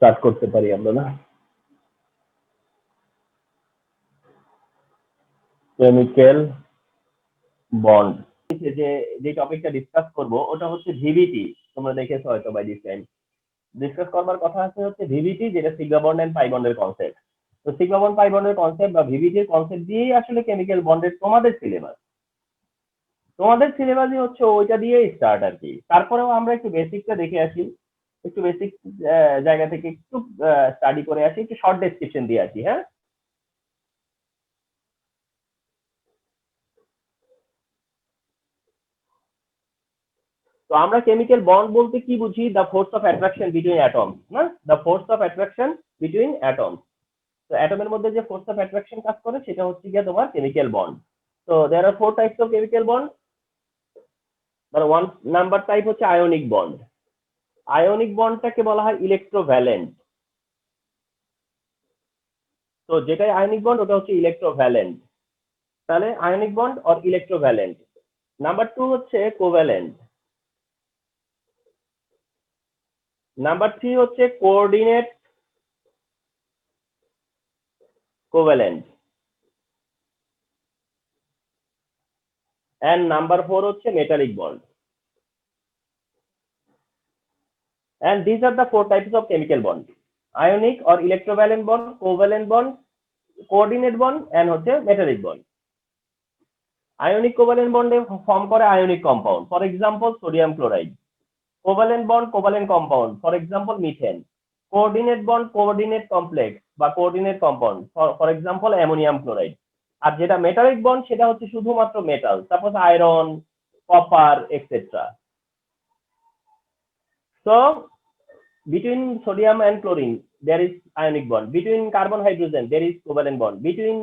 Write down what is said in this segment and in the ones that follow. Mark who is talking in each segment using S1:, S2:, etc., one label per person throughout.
S1: Start করতে পারি আমরা, না? কেমিক্যাল বন্ড যে টপিকটা ডিসকাস করব ওটা হচ্ছে ভিভিটি। তোমরা দেখেছো হয়তো বাই দিস টাইম। ডিসকাস করবার কথা আছে হচ্ছে ভিভিটি, যেটা সিগমা বন্ড এন্ড পাই বন্ডের কনসেপ্ট। তো সিগমা বন্ড পাই বন্ডের কনসেপ্ট বা ভিভিটির কনসেপ্ট দিয়েই আসলে কেমিক্যাল বন্ডের তোমাদের সিলেবাসই হচ্ছে ওইটা দিয়েই স্টার্ট আর কি। তারপরেও আমরা একটু বেসিকটা দেখে আসি, একটু বেসিক জায়গা থেকে একটু স্টাডি করে আসি, একটু শর্ট ডেসক্রিপশন দিয়ে আসি। হ্যাঁ, তো আমরা কেমিক্যাল বন্ড বলতে কি বুঝি? The force of attraction between atoms, না? The force of attraction between atoms. তো অ্যাটমের মধ্যে যে ফোর্স অফ অ্যাট্রাকশন কাজ করে সেটা হচ্ছে গিয়ে তোমার কেমিক্যাল বন্ড। তো দেয়ার আর 4 টাইপস অফ কেমিক্যাল বন্ড। মানে 1 নাম্বার টাইপ হচ্ছে আয়নিক বন্ড। আয়নিক বন্ডটাকে বলা হয় ইলেকট্রোভ্যালেন্ট। তো যেটাই আয়নিক বন্ড ওটা হচ্ছে ইলেকট্রোভ্যালেন্ট। তাহলে ionic bond or electrovalent. Number 2 হচ্ছে কোভ্যালেন্ট। নাম্বার 3 হচ্ছে কোঅর্ডিনেট কোভ্যালেন্ট। এন্ড নাম্বার 4 হচ্ছে metallic bond. And these are the 4 types of chemical bond: ionic or electrovalent bond, covalent bond, coordinate bond, and হচ্ছে metallic bond. Ionic covalent bond form করে ionic compound, for example sodium chloride. Covalent bond covalent compound, for example methane. Coordinate bond coordinate complex বা coordinate compound, for example ammonium chloride. আর যেটা metallic bond সেটা হচ্ছে শুধুমাত্র metal, suppose iron, copper, etcetera. So between sodium and chlorine there is ionic bond. Between carbon hydrogen there is covalent bond. Between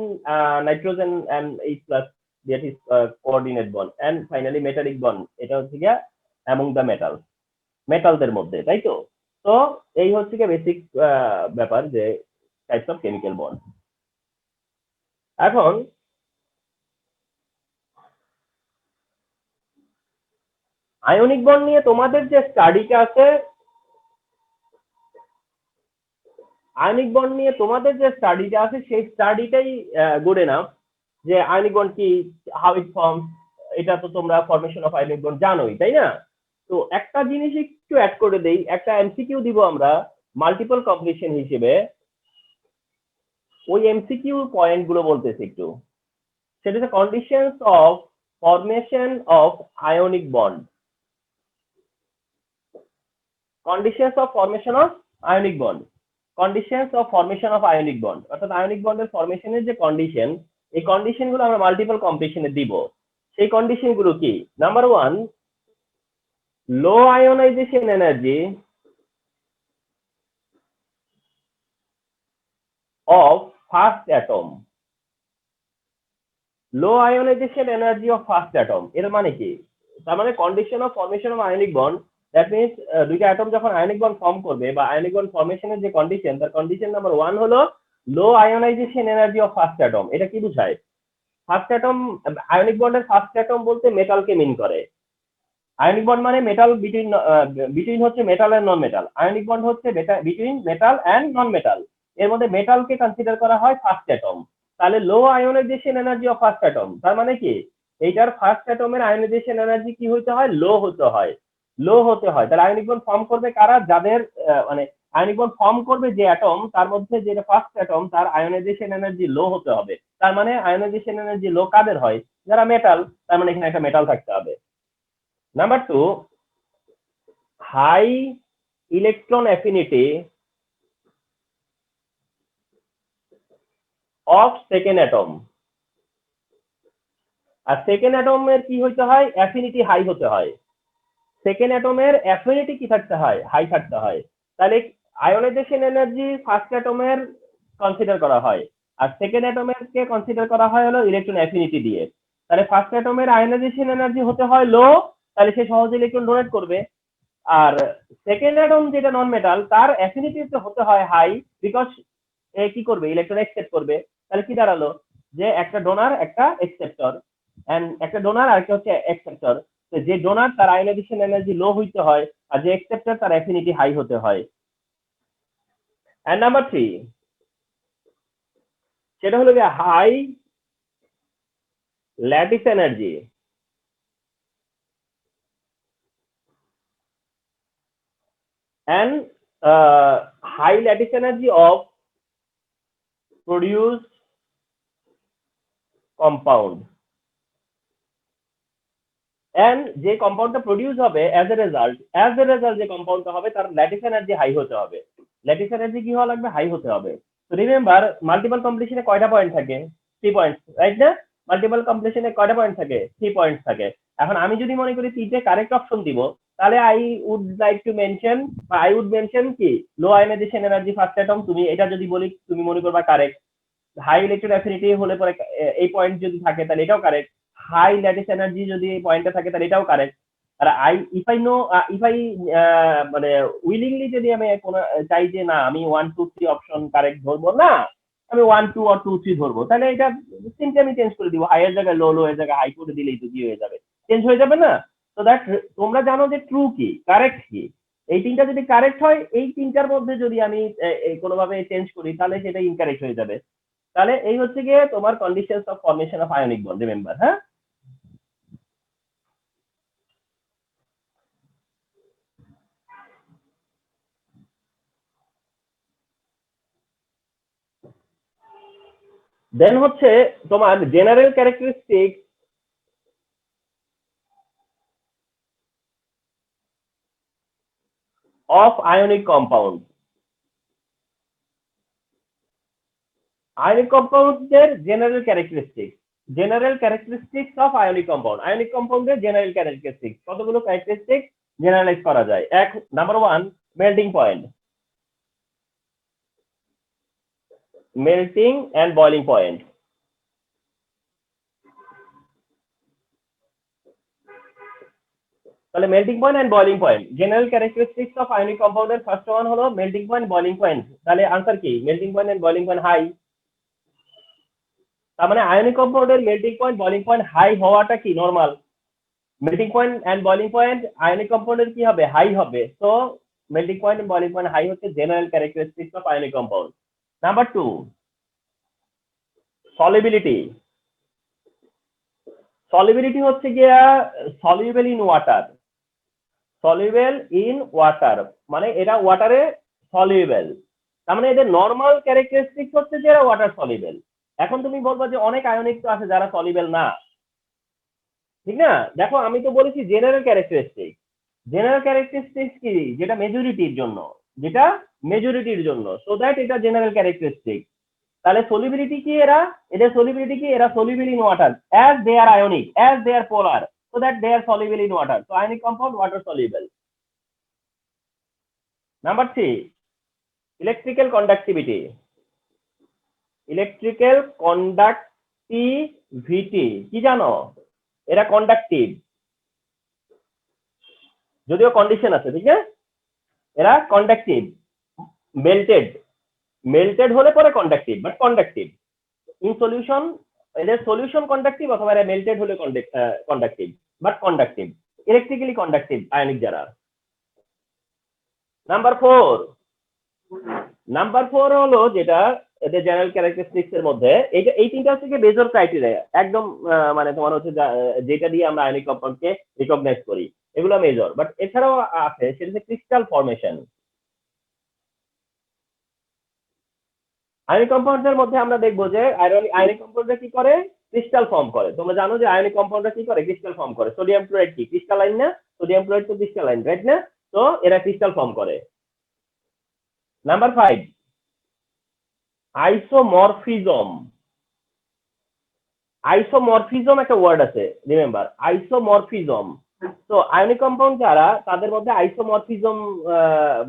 S1: nitrogen and H plus that is coordinate bond. And finally metallic bond, এটা হচ্ছে গিয়া among the metals, মেটালদের মধ্যে, তাই তো? তো এই হচ্ছে গিয়ে বেসিক ব্যাপার যে টাইপস অফ কেমিক্যাল বন্ড। এখন আয়নিক বন্ড নিয়ে তোমাদের যে স্টাডিটা আছে, আয়নিক বন্ড নিয়ে তোমাদের যে স্টাডিটা আছে সেই স্টাডিটাই গুড এনাফ। যে আয়নিক বন্ড কি, হাউ ইট ফর্মস, এটা তো তোমরা ফরমেশন অফ আয়নিক বন্ড জানোই, তাই না? তো একটা জিনিস একটু অ্যাড করে দেই, একটা এমসিকিউ দিব আমরা মাল্টিপল কমপ্লিশন হিসেবে। ওই এমসিকিউ পয়েন্ট গুলো বলতেছি একটু। সেটা হচ্ছে conditions of formation of ionic bond. Conditions of formation of ionic bond. Conditions of formation of ionic bond, অর্থাৎ আয়নিক বন্ডের ফরমেশনের যে কন্ডিশন, এই কন্ডিশন গুলো আমরা মাল্টিপল কমপ্লিশনে দিব। সেই কন্ডিশন গুলো কি? Number 1, low ionization energy of first atom. Low ionization energy of first atom এর মানে কি? তার মানে condition of formation of ionic bond, that means দুইটা অ্যাটম যখন আয়নিক বন্ড ফর্ম করবে বা আয়নিক বন্ড ফরমেশনের যে কন্ডিশন, তার কন্ডিশন নাম্বার 1 হলো low ionization energy of first atom. এটা কি বোঝায়? ফার্স্ট অ্যাটম, আয়নিক বন্ডের ফার্স্ট অ্যাটম বলতে মেটালকে মিন করে। আয়নিক বন্ড মানে মেটাল বিটুইন হচ্ছে metal and non metal. Ionic bond হচ্ছে between metal and non metal. এর মধ্যে মেটালকে কনসিডার করা হয় ফার্স্ট অ্যাটম। তাহলে low ionization energy of first atom, তার মানে কি এইটার ফার্স্ট অ্যাটমের আয়োনাইজেশন এনার্জি কি হতে হয়? লো হতে হয়। লো হতে হয়। তাহলে আয়নিক বন্ড ফর্ম করবে কারা? যাদের মানে আয়নিক বন্ড ফর্ম করবে যে অ্যাটম, তার মধ্যে যেটা ফার্স্ট অ্যাটম তার আয়োনাইজেশন এনার্জি লো হতে হবে। তার মানে আয়োনাইজেশন এনার্জি লো কাদের হয়? যারা মেটাল। তার মানে এখানে একটা মেটাল থাকতে হবে। Number 2, high electron affinity of second atom. আর সেকেন্ড অ্যাটমের কি হইতে হয়? অ্যাফিনিটি হাই হতে হয়। সেকেন্ড অ্যাটমের অ্যাফিনিটি কি থাকতে হয়? হাই থাকতে হয়। তাহলে আয়োনাইজেশন এনার্জি ফার্স্ট অ্যাটমের কনসিডার করা হয়, আর সেকেন্ড অ্যাটমের কে কনসিডার করা হয় হলো ইলেকট্রন অ্যাফিনিটি দিয়ে। তাহলে ফার্স্ট অ্যাটমের আয়োনাইজেশন এনার্জি হতে হয় লো, তাহলে সে সহজে ইলেকট্রন ডোনেট করবে। আর সেকেন্ড অ্যাটম যেটা নন মেটাল, তার অ্যাফিনিটি হতে হয় হাই, বিকজ এ কি করবে? ইলেকট্রন অ্যাকসেপ্ট করবে। তাহলে কি দাঁড়ালো? যে একটা ডোনার একটা অ্যাকসেপ্টর, এন্ড একটা ডোনার আর একটা হচ্ছে অ্যাকসেপ্টর। তো যে ডোনার তার আয়োনাইজেশন এনার্জি লো হইতে হয়, আর যে অ্যাকসেপ্টর তার অ্যাফিনিটি হাই হতে হয়। and number 3 সেটা হলো গিয়ে high lattice energy and high lattice energy of produced compound and যে কম্পাউন্ডটা প্রডিউস হবে অ্যাজ এ রেজাল্ট যে কম্পাউন্ডটা হবে তার ল্যাটিস এনার্জি হাই হতে হবে। ল্যাটিস এনার্জি কি হওয়া লাগবে? হাই হতে হবে। তো রিমেম্বার মাল্টিপল কমপ্লিশনে কয়টা পয়েন্ট থাকে? 3 পয়েন্টস, রাইট না? মাল্টিপল কমপ্লিশনে কয়টা পয়েন্ট থাকে? 3 পয়েন্টস থাকে। এখন আমি যদি মনে করি 3টে কারেক্ট অপশন দিব, তাহলে I would like to mention বা আই উড মেনশন কি low ionization energy first atom. তুমি এটা যদি বলি তুমি মনে করবা কারেক্ট। হাই ইলেকট্রন অ্যাফিনিটি হলে পরে এই পয়েন্ট যদি থাকে তাহলে এটাও কারেক্ট। হাই ল্যাটিস এনার্জি যদি এই পয়েন্টে থাকে তাহলে এটাও কারেক্ট। আর ইফ আই মানে উইলিংলি যদি আমি কোনো চাই যে না আমি 1 2 3 অপশন কারেক্ট ধরবো না, আমি 1 2 or 2 3 ধরবো, তাহলে এটা সিম্পলি আমি চেঞ্জ করে দিব। হাই এর জায়গায় লো, লো এর জায়গায় হাই করে দিলেই তো কি হয়ে যাবে, চেঞ্জ হয়ে যাবে না? তো দ্যাট তোমরা জানো যে ট্রু কি, কারেক্ট কি। এই তিনটা যদি কারেক্ট হয়, এই তিনটার মধ্যে যদি আমি কোনোভাবে চেঞ্জ করি তাহলে সেটা ইনকারেক্ট হয়ে যাবে। তাহলে এই হচ্ছে গিয়ে তোমার conditions of formation of ionic bond, remember. হ্যাঁ, দেন হচ্ছে তোমার general characteristic of ionic compound. Ionic কম্পাউন্ডের general characteristics of ionic compound. Ionic কম্পাউন্ডের জেনারেল ক্যারেক্টারিস্টিক্স কতগুলো ক্যারেক্টারিস্টিক জেনারেলাইজ করা যায়। Number 1 melting point, melting and boiling point. তাহলে melting point and boiling point general characteristics of ionic কম্পাউন্ডের first one হলো melting point, boiling point. তাহলে answer কি? Melting point and boiling point high. তার মানে ionic কম্পাউন্ডের melting point boiling point high হওয়াটা কি normal. Melting point and boiling point ionic কম্পাউন্ডের কি হবে? হাই হবে। তো melting point and boiling point high হচ্ছে general characteristics of ionic compound. Number 2 solubility. Solubility হচ্ছে গিয়া soluble in water. Soluble in water মানে এরা ওয়াটারে সলিউবল। তার মানে এদের নর্মাল ক্যারেক্টারিস্টিক্স হচ্ছে যে এরা ওয়াটার সলিউবল। এখন তুমি বলবা যে অনেক আয়নিক তো আছে যারা সলিউবল না, ঠিক না? দেখো আমি তো বলেছি জেনারেল ক্যারেক্টারিস্টিক। জেনারেল ক্যারেক্টারিস্টিক্স কি? যেটা মেজরিটির জন্য, যেটা মেজরিটির জন্য, সো দ্যাট এটা জেনারেল ক্যারেক্টারিস্টিক। তাহলে সলিবিলিটি কি এরা? এদের সলিবিলিটি কি? এরা soluble in water as they are ionic, as they are polar, so that they are soluble in water. So ionic compound water soluble. Number 3 electrical conductivity. Electrical conductivity কি জানো? এরা conductive, যদিও condition আছে, ঠিক আছে? এরা কন্ডাক্টিভ। মেল্টেড হলে পরে conductive, but conductive in solution. এদের সলিউশন কন্ডাক্টিভ অথবা এরা মেল্টেড হলে conductive, but conductive, electrically conductive ionic যারা। নাম্বার 4 হলো যেটা এদের জেনারেল ক্যারেক্টারিস্টিক্স এর মধ্যে, এই তিনটা হচ্ছে কি মেজর ক্রাইটেরিয়া, একদম মানে তোমার হচ্ছে যেটা দিয়ে আমরা আয়নিক কম্পাউন্ডকে রিকগনাইজ করি, এগুলো মেজর। বাট এছাড়াও আছে সেটা হচ্ছে ক্রিস্টাল ফর্মেশন। আয়নিক কম্পাউন্ডের মধ্যে আমরা দেখবো যে আয়নিক কম্পাউন্ডরা কি করে? ক্রিস্টাল ফর্ম করে। তোমরা জানো যে আয়নিক কম্পাউন্ডরা কি করে? ক্রিস্টাল ফর্ম করে। সোডিয়াম ক্লোরাইড কি ক্রিস্টালাইন না? সোডিয়াম ক্লোরাইড তো ক্রিস্টালাইন, রাইট না? তো এরা ক্রিস্টাল ফর্ম করে। Number 5 isomorphism. আইসোমরফিজম একটা ওয়ার্ড আছে, রিমেম্বার, আইসোমরফিজম। তো আয়নিক কম্পাউন্ড যারা তাদের মধ্যে আইসোমরফিজম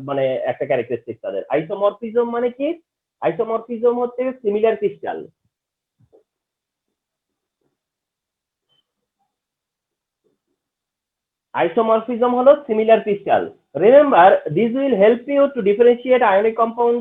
S1: মানে একটা ক্যারেক্টারিস্টিক তাদের। আইসোমরফিজম মানে কি? আইসোমরফিজম হচ্ছে সিমিলার ক্রিস্টাল। Isomorphism হলো similar crystal. Remember, this will help you to differentiate ionic compound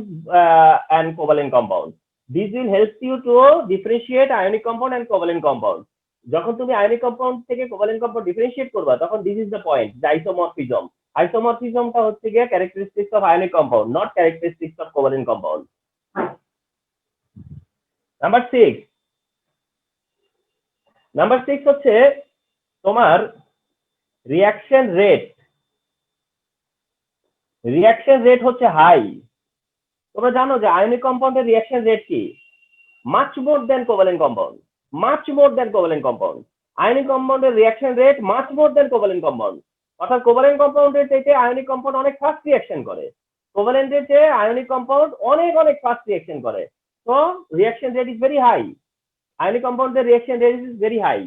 S1: and covalent compound. This will help you to differentiate ionic compound and covalent compound. যখন তুমি ionic compound থেকে covalent compound differentiate করবা তখন this is the point, the isomorphism. আইসোমরফিজমটা হচ্ছে গিয়ে characteristics of ionic compound, not characteristics of covalent compound. Number 6 হচ্ছে তোমার রিঅ্যাকশন রেট হচ্ছে হাই। তোমরা জানো যে আয়নিক কম্পাউন্ডের রিঅ্যাকশন রেট কি? much more than covalent compound, ionic কম্পাউন্ডের reaction rate much more than covalent compound। অর্থাৎ কোভালেন্ট কম্পাউন্ডের চাইতে আয়নিক কম্পাউন্ড অনেক ফাস্ট রিঅ্যাকশন করে, কোভালেন্টের চেয়ে আয়নিক কম্পাউন্ড অনেক ফাস্ট রিঅ্যাকশন করে। তো reaction rate is very high, ionic কম্পাউন্ডের reaction rate is very high.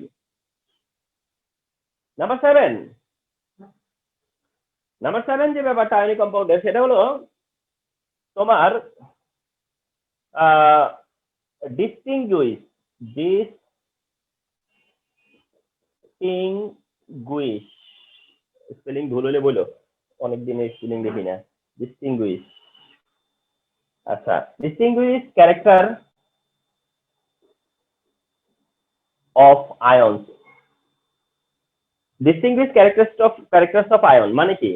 S1: Number 7 যে ব্যাপারটা আয়নিক কম্পাউন্ডের, সেটা হলো তোমার ডিস্টিংগুইশ স্পেলিং ভুল হলে বলো, অনেকদিনের স্পেলিং দেখি না। ডিস্টিংগুইশ, আচ্ছা, distinguish character of ions, distinguish characters of ion মানে কি?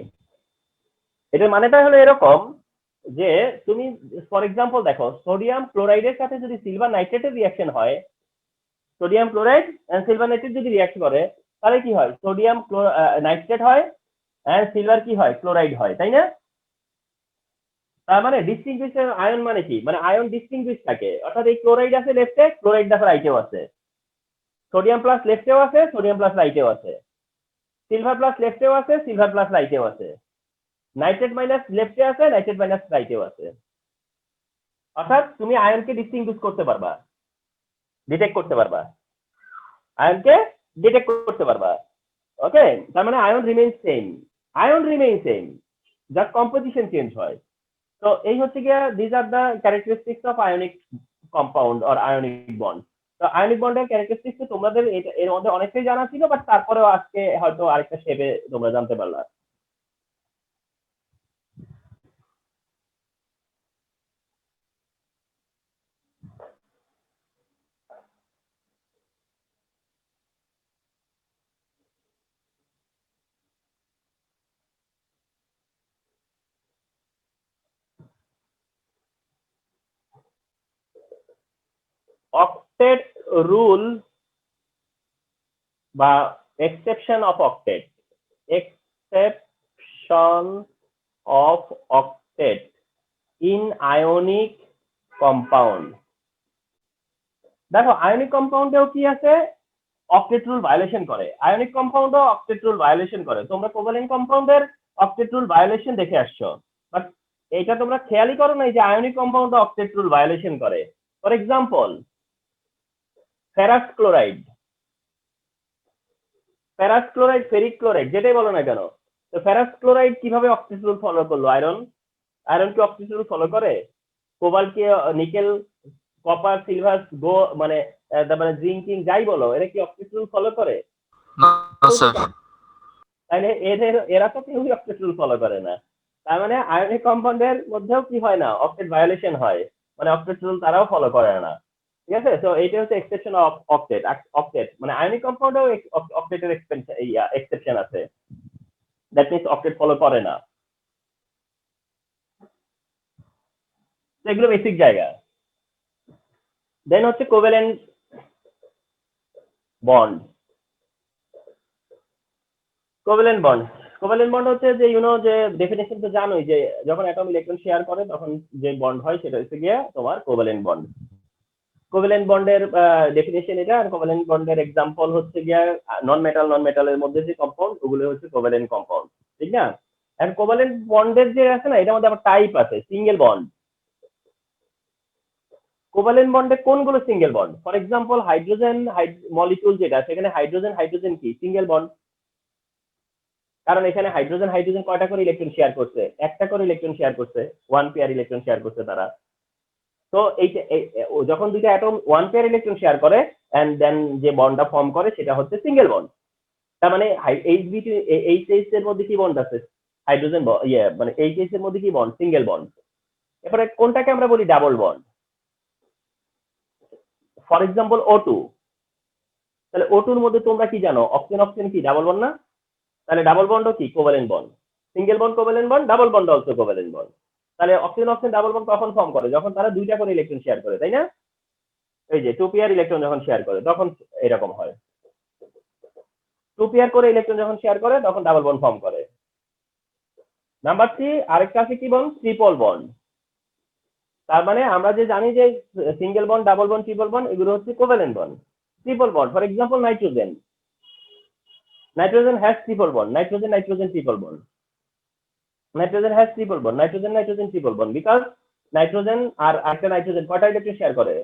S1: এটার মানেটা হলো এরকম যে তুমি ফর এক্সাম্পল দেখো, সোডিয়াম ক্লোরাইডের সাথে যদি সিলভার নাইট্রেটের রিঅ্যাকশন হয়, sodium chloride and silver nitrate যদি রিঅ্যাক্ট করে, তাহলে কি হয়? সোডিয়াম নাইট্রেট হয় এন্ড সিলভার কি হয়? ক্লোরাইড হয়, তাই না? তার মানে ডিস্টিংগুইশ আয়ন মানে কি? মানে আয়ন ডিস্টিংগুইশ থাকে, অর্থাৎ এই ক্লোরাইড আছে লেফটে, ক্লোরাইড দেখো রাইটেও আছে, সোডিয়াম প্লাস লেফটেও আছে, সোডিয়াম প্লাস রাইটেও আছে, সিলভার প্লাস লেফটেও আছে, সিলভার প্লাস রাইটেও আছে, নাইট্রেট মাইনাস লেফটে আছে, নাইট্রেট মাইনাস রাইটেও আছে। অর্থাৎ তুমি আয়নকে ডিস্টিংগুইশ করতে পারবা, ডিটেক্ট করতে পারবা, আয়নকে ডিটেক্ট করতে পারবা। ওকে, তার মানে ion remain same, just composition change হয়। তো এই হচ্ছে গিয়া this are the characteristics of ionic compound or ionic bond. তো আয়নিক বন্ডের ক্যারেক্টারিস্টিক্স তোমাদের এর মধ্যে অনেকটাই জানা ছিল, বাট তারপরেও আজকে হয়তো আরেকটা শেপে তোমরা জানতে পারলা। অক্টেট রুল বা exception of octet in ionic compound. দেখো আয়নিক কম্পাউন্ডেও কি আছে? অক্টেট রুল ভায়োলেশন করে, আয়নিক কম্পাউন্ডও অক্টেট রুল ভায়োলেশন করে। তোমরা কোভালেন্ট কম্পাউন্ডের অক্টেট রুল ভায়োলেশন দেখে আসছো, বাট এটা তোমরা খেয়ালই করো না যে আয়নিক কম্পাউন্ডও অক্টেট রুল ভায়োলেশন করে। For example ferrous chloride, ferric chloride, যেটাই বলো না কেন, তো ফেরাস ক্লোরাইড কিভাবে অক্টেট রুল ফলো করলো? আয়রন কি অক্টেট রুল ফলো করে? কোবাল্ট কি, নিকেল, কপার, সিলভার, মানে তারপরে জিঙ্কিং যাই বলো, এরা কি অক্টেট রুল ফলো করে? তাহলে এরা তো কেউই অক্টেট রুল ফলো করে না। তার মানে আয়নিক কম্পাউন্ডের মধ্যেও কি হয় না? অক্টেট ভায়োলেশন হয়, মানে অক্টেট রুল তারাও ফলো করে না। ঠিক আছে, তো এইটা হচ্ছে এক্সেপশন অফ অক্টেট, মানে আয়নিক কম্পাউন্ডেও অক্টেটের এক্সেপশন আছে, দ্যাট মিন্স অক্টেট ফলো করে না। এগুলো বেসিক জায়গা। দেন হচ্ছে কোভ্যালেন্ট বন্ড। কোভ্যালেন্ট বন্ড হচ্ছে যে যে ডেফিনেশন তো জানোই, যে যখন অ্যাটম ইলেকট্রন শেয়ার করে তখন যে বন্ড হয় সেটা হচ্ছে গিয়ে তোমার কোভ্যালেন্ট বন্ড। কোভ্যালেন্ট বন্ডের ডেফিনেশন এটা, আর কোভ্যালেন্ট বন্ডের এক্সাম্পল হচ্ছে গিয়ে নন মেটালের মধ্যে যে কম্পাউন্ড, ওগুলো হচ্ছে কোভ্যালেন্ট কম্পাউন্ড, ঠিক না? আর কোভ্যালেন্ট বন্ডের যে আছে না, এটার মধ্যে আবার টাইপ আছে, সিঙ্গেল বন্ড। কোভ্যালেন্ট বন্ডে কোনগুলো single bond? For example hydrogen molecule যেটা, সেখানে হাইড্রোজেন কি সিঙ্গেল বন্ড, কারণ এখানে হাইড্রোজেন কয়টা করে ইলেকট্রন শেয়ার করছে? একটা করে ইলেকট্রন শেয়ার করছে, 1 পেয়ার ইলেকট্রন শেয়ার করছে তারা। তো যখন দুইটা অ্যাটম 1 পেয়ার ইলেকট্রন শেয়ার করে এন্ড দেন যে বন্ডটা ফর্ম করে সেটা হচ্ছে সিঙ্গেল বন্ড। তার মানে এইচ এর মধ্যে কি বন্ড আছে? হাইড্রোজেন মানে এইচ এর মধ্যে কি বন্ড? Single bond. এরপরে কোনটাকে আমরা বলি double bond? For example O2। তাহলে O2 এর মধ্যে তোমরা কি জানো? অক্সিজেন কি ডাবল বন্ড না? তাহলে ডাবল বন্ডও কি covalent bond. Single bond covalent bond, double bond also covalent bond. তাহলে অক্সিজেন অক্সিজেন ডাবল বন্ড কখন ফর্ম করে? যখন তারা দুইটা করে ইলেকট্রন শেয়ার করে, তাই না? এই যে 2 পেয়ার ইলেকট্রন যখন শেয়ার করে তখন এরকম হয়। 2 পেয়ার করে ইলেকট্রন যখন শেয়ার করে তখন ডাবল বন্ড ফর্ম করে। নাম্বার 3 আরেকটা আছে কি বন্ড? Triple bond. তার মানে আমরা যে জানি যে single bond, double bond, triple bond এগুলো হচ্ছে covalent bond. Triple bond, for example nitrogen. Nitrogen has triple bond. Nitrogen, nitrogen, triple bond. Nitrogen has triple bond. Nitrogen, nitrogen, triple bond. Because nitrogen আর একটা nitrogen কয়টা electron share করে?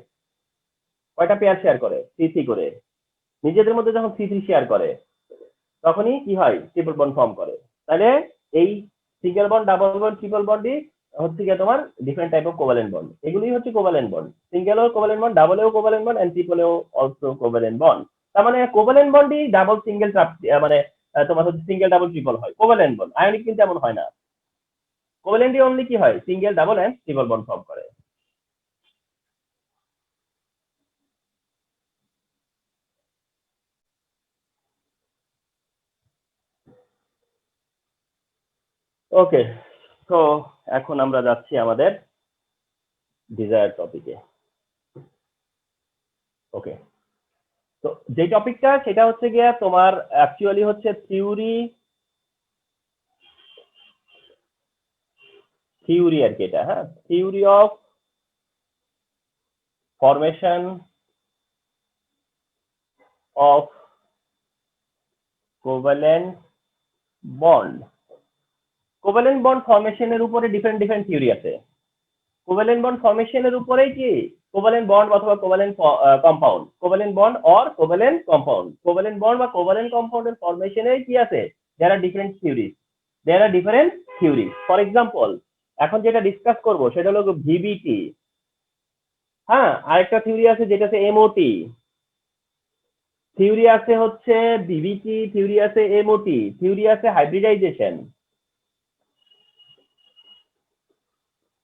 S1: কয়টা pair share করে? 3 করে। নিজেদের মধ্যে যখন 3 শেয়ার করে তখনই কি হয়? ট্রিপল বন্ড ফর্ম করে। তাহলে এই single bond, double bond, triple বন্ডই হচ্ছে গিয়ে তোমার different type of covalent bond. এগুলোই হচ্ছে কোভ্যালেন্ট বন্ড। সিঙ্গেলও কোভ্যালেন্ট বন্ড, ডাবলেও কোভ্যালেন্ট বন্ড, এন্ড ট্রিপলেও অলসো কোভ্যালেন্ট বন্ড। তার মানে কোভ্যালেন্ট বন্ডই ডাবল সিঙ্গেল মানে তোমার হচ্ছে সিঙ্গেল ডাবল ট্রিপল হয় কোভ্যালেন্ট বন্ড। আয়নিক কিন্তু এমন হয় না। কোভ্যালেন্টই অনলি কি হয়? Single, double and triple bond form করে। ওকে, তো এখন আমরা যাচ্ছি আমাদের ডিজায়ার টপিকে। ওকে, তো যে টপিকটা সেটা হচ্ছে গিয়া তোমার অ্যাকচুয়ালি হচ্ছে থিওরি আর কি এটা, হ্যাঁ, theory of formation of covalent bond. Covalent bond ফরমেশনের উপরে ডিফারেন্ট ডিফারেন্ট থিওরি আছে। কোভ্যালেন্ট বন্ড ফরমেশনের উপরেই কি কোভ্যালেন্ট বন্ড অথবা covalent compound, covalent bond or covalent compound, covalent bond বা কোভ্যালেন্ট কম্পাউন্ডের ফরমেশনে কি আছে? There are different theories, there are different theory. For example এখন যেটা ডিসকাস করব সেটা হলো ভিবিটি, হ্যাঁ, আরেকটা থিওরি আছে যেটা হচ্ছে এমওটি, থিওরি আছে হচ্ছে বিবিটি, থিওরি আছে এমওটি, থিওরি আছে হাইব্রিডাইজেশন,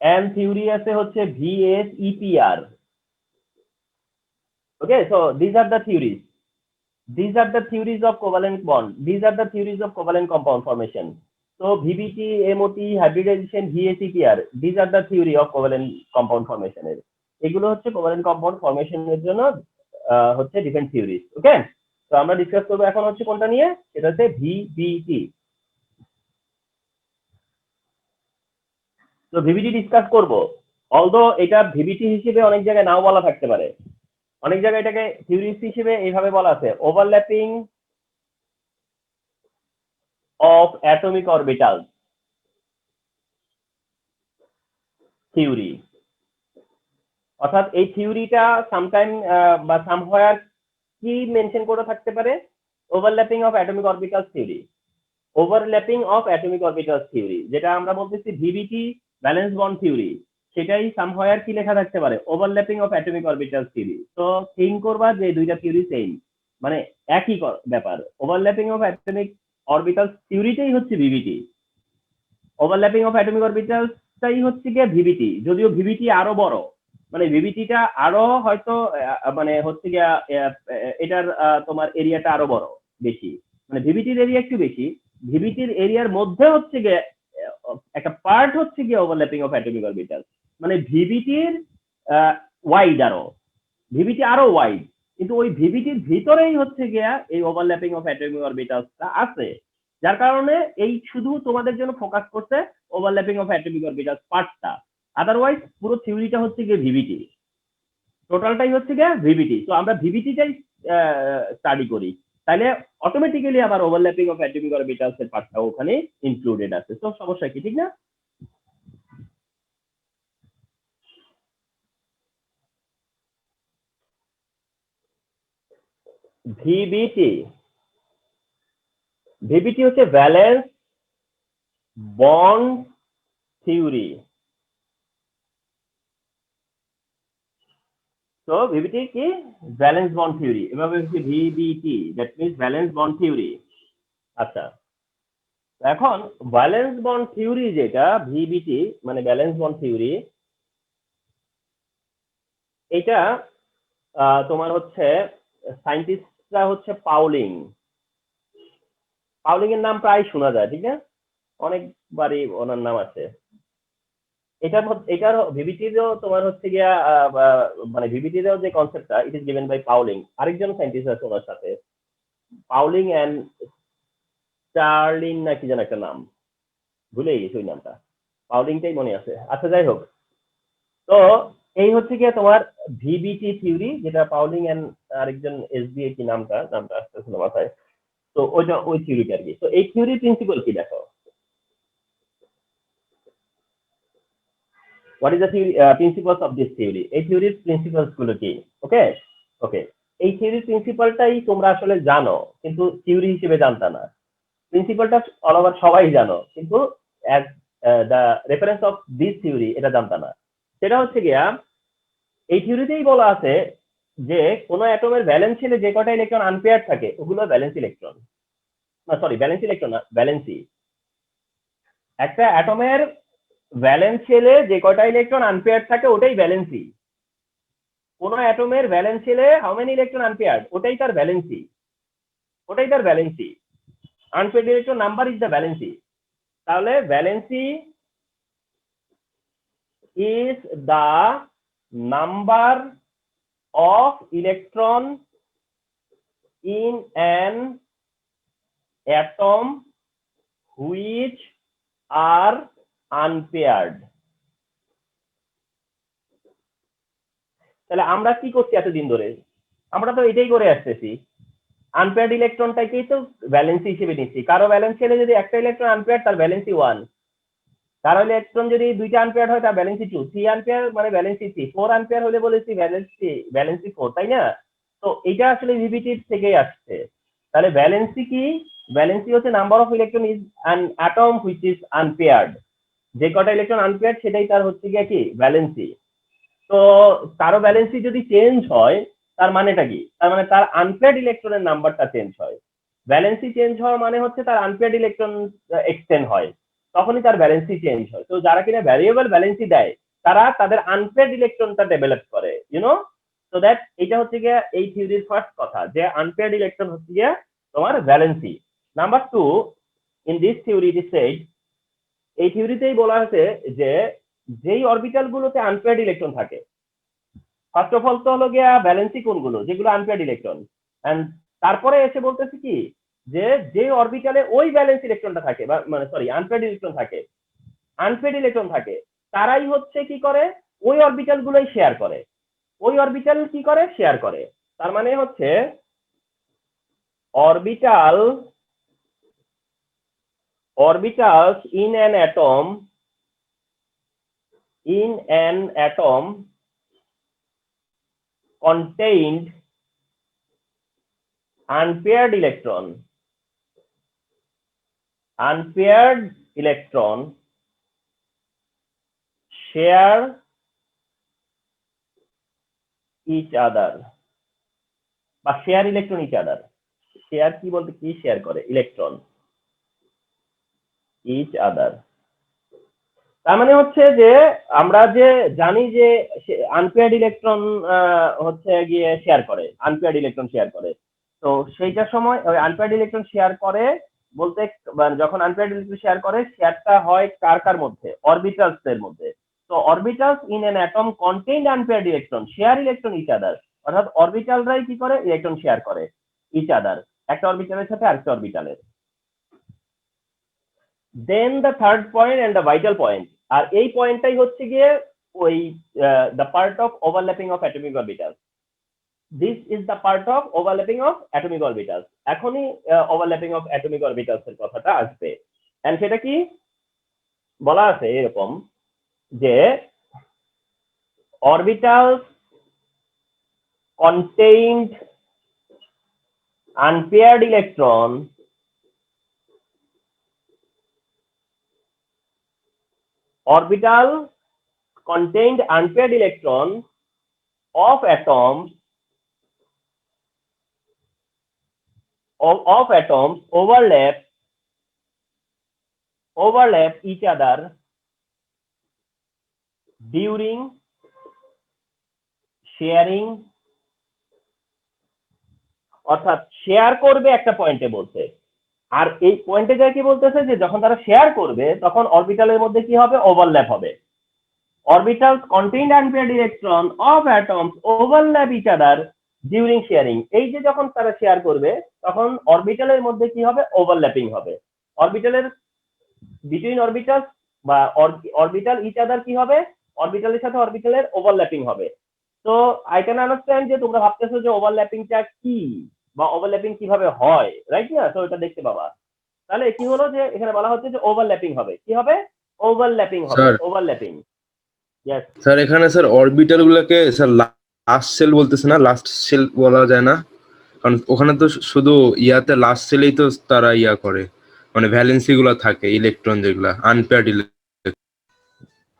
S1: এন্ড থিওরি আছে হচ্ছে VSEPR. Okay, so this are the theories, these are the theories of covalent bond, these are the theories of covalent compound formation. So VBT, MOT, hybridization, VSEPR, these are the theory of covalent compound formation এর। এগুলো হচ্ছে covalent compound formation এর জন্য হচ্ছে different theories। ওকে, তো আমরা discuss করবো এখন হচ্ছে কোনটা নিয়ে, সেটা হচ্ছে VBT। তো ভিবিটি ডিসকাস করব, অলদো এটা ভিবিটি হিসেবে অনেক জায়গায় নাও বলা থাকতে পারে, অনেক জায়গায় এটাকে থিওরিজ হিসেবে এইভাবে বলা আছে, overlapping of atomic orbital theory. অর্থাৎ এই থিওরিটা সামটাইম বা সামহোয়ার কি মেনশন করে থাকতে পারে? Overlapping of atomic orbital theory, overlapping of atomic orbital theory, যেটা আমরা বলতেছি ভিবিটি ভ্যালেন্স বন্ড থিওরি, সেটাই সামহোয়ার কি লেখা থাকতে পারে? Overlapping of atomic orbital theory. তো থিঙ্ক করবা যে দুইটা থিওরি সেম, মানে একই ব্যাপার। ওভারল্যাপিং অফ অ্যাটমিক অরবিটাল থিওরিটাই হচ্ছে ভিবিটি, ওভারল্যাপিং অফ অ্যাটমিক অরবিটালটাই হচ্ছে গিয়ে ভিবিটি, যদিও ভিবিটি আরো বড়, মানে ভিবিটিটা আরো হয়তো মানে হচ্ছে গিয়া এটার তোমার এরিয়াটা আরো বড়, বেশি, মানে ভিবিটির এরিয়া একটু বেশি। ভিবিটির এরিয়ার মধ্যে হচ্ছে গিয়ে একটা পার্ট হচ্ছে গিয়ে ওভারল্যাপিং অফ অ্যাটমিক অরবিটাল, মানে ভিবিটির ওয়াইড, আরো ভিবিটি আরো ওয়াইড, কিন্তু ওই ভিবিটির ভিতরেই হচ্ছে গিয়া এই ওভারল্যাপিং অফ অ্যাটমিক অরবিটালসটা আছে, যার কারণে এই শুধু তোমাদের জন্য ফোকাস করছে ওভারল্যাপিং অফ অ্যাটমিক অরবিটালস পার্টটা। আদারওয়াইজ পুরো থিওরিটা হচ্ছে গিয়ে ভিবিটি, টোটালটাই হচ্ছে গিয়ে ভিবিটি। তো আমরা ভিবিটিটাই স্টাডি করি, তাহলে অটোমেটিক্যালি আবার ওভারল্যাপিং অফ অ্যাটমিক অরবিটালস এর পার্টটা ওখানে ইনক্লুডেড আছে। তো সমস্যা কি, ঠিক না? ভিবিটি, ভিবিটি হচ্ছে ভ্যালেন্স বন্ড থিওরি। তো ভিবিটি কি? ভ্যালেন্স বন্ড থিওরি, এভাবে হচ্ছে VBT, that means valence bond theory. আচ্ছা, এখন ভ্যালেন্স বন্ড থিওরি যেটা ভিবিটি, মানে ভ্যালেন্স বন্ড থিওরি, এটা তোমার হচ্ছে সায়েন্টিস্টরা হচ্ছে পাউলিং, পাউলিং এর নাম প্রায় শোনা যায়, ঠিক না? অনেকবারই ওনার নাম আছে। এটার ভিভিটিরও তোমার হচ্ছে গিয়া মানে ভিভিটিরও যে কনসেপ্টটা it is given by Pauling, আরেকজন সায়েন্টিস্ট আছে ওনার সাথে, পাউলিং এন্ড স্টার্লিন না কি যেন একটা নাম, ভুলে গেছি ওই নামটা, পাউলিংটাই মনে আছে। আচ্ছা যাই হোক, তো এই হচ্ছে গিয়ে তোমার ভিবিটি থিওরি, যেটা পাউলিং এন্ড আরেকজন এসবিএ কি নামটা আসতেছিল মাথায়। তো ওইটা ওই থিওরিটা আর কি। তো এই থিওরির প্রিন্সিপাল কি দেখো, what is the principles of this theory, এই থিওরির প্রিন্সিপালস গুলো কি? ওকে, ওকে, এই থিওরির প্রিন্সিপালটাই তোমরা আসলে জানো কিন্তু থিওরি হিসেবে জানতা না। প্রিন্সিপালটা অল ওভার সবাই জানো কিন্তু as the reference of this theory এটা জানতা না। সেটা হচ্ছে গিয়া এই থিওরিতেই বলা আছে যে কোনো অ্যাটমের ভ্যালেন্স শেলে যে কটা ইলেকট্রন আনপেয়ার থাকে ওগুলো ভ্যালেন্স ইলেকট্রন, না সরি ভ্যালেন্স ইলেকট্রন না, ভ্যালেন্সি। একটা অ্যাটমের ভ্যালেন্স শেলে যে কটা ইলেকট্রন আনপেয়ার থাকে ওটাই ভ্যালেন্সি। কোন অ্যাটমের ভ্যালেন্স শেলে হাউ মেনি ইলেকট্রন আনপেয়ার্ড ওটাই তার ভ্যালেন্সি, ওটাই তার valency. Unpaired electron number is the valency. তাহলে valency is the number of electron in an atom which are unpaired। তাহলে আমরা কি করছি এতদিন ধরে? আমরা তো এটাই করে আসতেছি, আনপেয়ার্ড ইলেকট্রনটাকেই তো ভ্যালেন্সি হিসেবে নিচ্ছি। কারো ভ্যালেন্স শেলে যদি একটা ইলেকট্রন আনপেয়ার্ড তার ভ্যালেন্সি 1, কারো ইলেকট্রন যদি দুইটা আনপেয়ার হয় তার ভ্যালেন্সি 2, 3 আনপেয়ার মানে ভ্যালেন্সি 3, 4 আনপেয়ার হলে বলেছি ভ্যালেন্সি 4, তাই না? তো এটা আসলে ভিভিটি থেকেই আসছে। তাহলে ভ্যালেন্সি কি? ভ্যালেন্সি হচ্ছে number of electron is an atom which is unpaired. যে কটা ইলেকট্রন আনপেয়ার্ড সেটাই তার হচ্ছে গিয়ে কি ভ্যালেন্সি। তো কারো ভ্যালেন্সি যদি চেঞ্জ হয় তার মানেটা কি? তার মানে তার আনপেয়ার্ড ইলেকট্রনের নাম্বারটা চেঞ্জ হয়। ভ্যালেন্সি চেঞ্জ হওয়া মানে হচ্ছে তার আনপেয়ার্ড ইলেকট্রন এক্সটেন্ড হয়, তখনই তার ভ্যালেন্সি চেঞ্জ হয়। তো যারা কিনা ভ্যারিয়েবল ভ্যালেন্সি দেয় তারা তাদের আনপেয়ার্ড ইলেকট্রনটা ডেভেলপ করে, ইউনো। সো দ্যাট এটা হচ্ছে গিয়ে এই থিওরির ফার্স্ট কথা যে আনপেয়ার্ড ইলেকট্রন হচ্ছে গিয়ে তোমার valency. Number two, in this theory it is said, এই থিওরিতেই বলা হয়েছে যে যেই অরবিটাল গুলোতে আনপেয়ার্ড ইলেকট্রন থাকে, ফার্স্ট অফ অল তো হলো গিয়া ভ্যালেন্সি কোনগুলো যেগুলো আনপেয়ার্ড ইলেকট্রন, এন্ড তারপরে এসে বলতেছে কি যে যে অরবিটালে ওই ভ্যালেন্স ইলেকট্রনটা থাকে বা মানে সরি আনপেয়ার্ড ইলেকট্রন থাকে, আনপেয়ার্ড ইলেকট্রন থাকে, তারাই হচ্ছে কি করে ওই অরবিটাল গুলোই শেয়ার করে, ওই অরবিটাল কি করে শেয়ার করে। তার মানে হচ্ছে orbital orbitals in an atom contained unpaired electron share each other বা share electron each other. Share কি বলতে কি শেয়ার করে? Electron each other. তার মানে হচ্ছে যে আমরা যে জানি যে আনপেয়ার্ড ইলেকট্রন হচ্ছে গিয়ে শেয়ার করে, আনপেয়ার্ড ইলেকট্রন শেয়ার করে। তো সেইটার সময় ওই আনপেয়ার্ড ইলেকট্রন শেয়ার করে বলতে যখন আনপেয়ার্ড ইলেকট্রন শেয়ার করে শেয়ারটা হয় কার কার মধ্যে? অরবিটালস এর মধ্যে। তো orbitals in an atom contained unpaired electron share electron each other. অর্থাৎ অরবিটালরাই কি করে? ইলেকট্রন শেয়ার করে ইচ আদার, একটা অরবিটালের সাথে আরেকটা অরবিটালের। Then the third point and the vital point, আর এই পয়েন্টটাই হচ্ছে গিয়ে ওই the part of overlapping of atomic orbital. This is the part of overlapping of atomic orbital. এখনই ওভারল্যাপিং অফ অ্যাটমিক অরবিটালস এর কথাটা আসবে। এন্ড সেটা কি বলা আছে এরকম যে orbitals contained unpaired electron orbital contained unpaired electron of atoms overlap each other during sharing, অর্থাৎ শেয়ার করবে একটা পয়েন্টে বলছে, আর এই পয়েন্টে যায় কি বলতেছে যে যখন তারা শেয়ার করবে তখন অরবিটালের মধ্যে কি হবে, ওভারল্যাপ হবে। Orbitals contained unpaired electron of atoms overlap each other during sharing. এই যে যখন তারা শেয়ার করবে তখন অরবিটালের মধ্যে কি হবে, ওভারল্যাপিং হবে। অরবিটালের বিটুইন অরবিটাল বা অরবিটাল ইচ আদার কি হবে, অরবিটালের সাথে অরবিটালের ওভারল্যাপিং হবে। তো আই ক্যান আন্ডারস্ট্যান্ড যে তোমরা ভাবতেছো যে ওভারল্যাপিংটা কি বা ওভারল্যাপিং কিভাবে হয়, রাইট না? তো এটা দেখতে পাবা। তাহলে কি হলো যে এখানে বলা হচ্ছে যে ওভারল্যাপিং হবে, কি হবে, ওভারল্যাপিং হবে,
S2: স্যার
S1: ওভারল্যাপিং। ইয়েস।
S2: স্যার এখানে স্যার অরবিটাল গুলোকে স্যার লাস্ট সেল বলতেছে না, লাস্ট সেল বলা যায় না? কারণ ওখানে তো শুধু ইয়াতে লাস্ট সেলেই তো তারা ইয়া করে, মানে ভ্যালেন্সি গুলো থাকে, ইলেকট্রন যেগুলা আনপেয়ার্ড।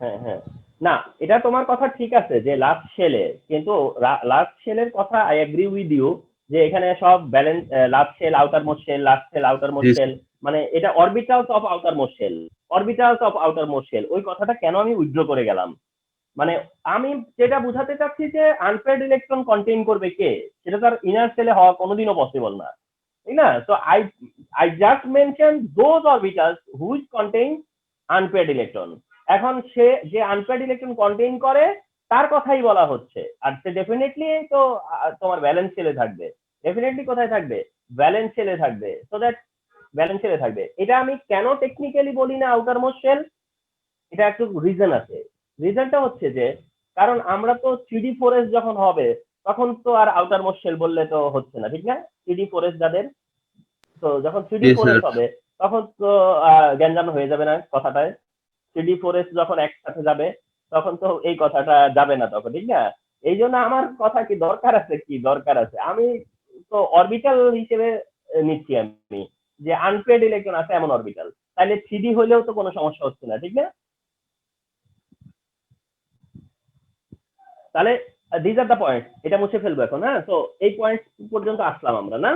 S1: হ্যাঁ হ্যাঁ, না এটা তোমার কথা ঠিক আছে যে লাস্ট শেলে, কিন্তু লাস্ট শেলের কথা আই এগ্রি উইথ ইউ যে এখানে সব valence, last shell outermost shell, last shell outermost shell, মানে এটা orbitals of outermost shell, orbitals of outermost shell, ওই কথাটা কেন আমি উইথড্র করে গেলাম? মানে আমি যেটা বুঝাতে চাচ্ছি যে আনপেয়ার্ড ইলেকট্রন কন্টেইন করবে কে, সেটা তার ইনার সেলে হওয়া কোনোদিনও পসিবল না, ঠিক না? So I just mention those orbitals which contain unpaired electron. এখন সে যে আনপেয়ার্ড ইলেকট্রন কন্টেইন করে তার কথাই বলা হচ্ছে, আর সে ডেফিনেটলি তো তোমার ব্যালেন্স সেলে থাকবে, ডেফিনেটলি কোথায় থাকবে, ব্যালেন্স সেলে থাকবে, সো দ্যাট ব্যালেন্স সেলে থাকবে। এটা আমি কেন টেকনিক্যালি বলি না আউটার মোস্ট শেল, এটা একটু রিজন আছে। রিজনটা হচ্ছে যে কারণ আমরা তো থ্রিডি ফোরেস্ট যখন হবে তখন তো আর আউটার মোস্ট শেল বললে তো হচ্ছে না, ঠিক না? থ্রিডি ফোরেস্ট যাদের, তো যখন থ্রিডি
S2: স্যার
S1: ফোরেস্ট হবে তখন তো গ্যাঞ্জাম হয়ে যাবে না কথাটায়? থ্রিডি ফোরেস্ট যখন একসাথে যাবে তখন তো এই কথাটা যাবে না তখন, ঠিক না? এই জন্য আমার কথা কি দরকার আছে, কি দরকার আছে, আমি তো অরবিটাল হিসেবে নিচ্ছি আমি, যে আনপেড ইলেকট্রন আছে এমন অরবিটাল, তাহলে থ্রিডি হলেও তো কোনো সমস্যা হচ্ছে না, ঠিক না? তাহলে দিস আর দ্য পয়েন্ট, এটা মুছে ফেলবো এখন। হ্যাঁ, তো এই পয়েন্ট পর্যন্ত আসলাম আমরা, না?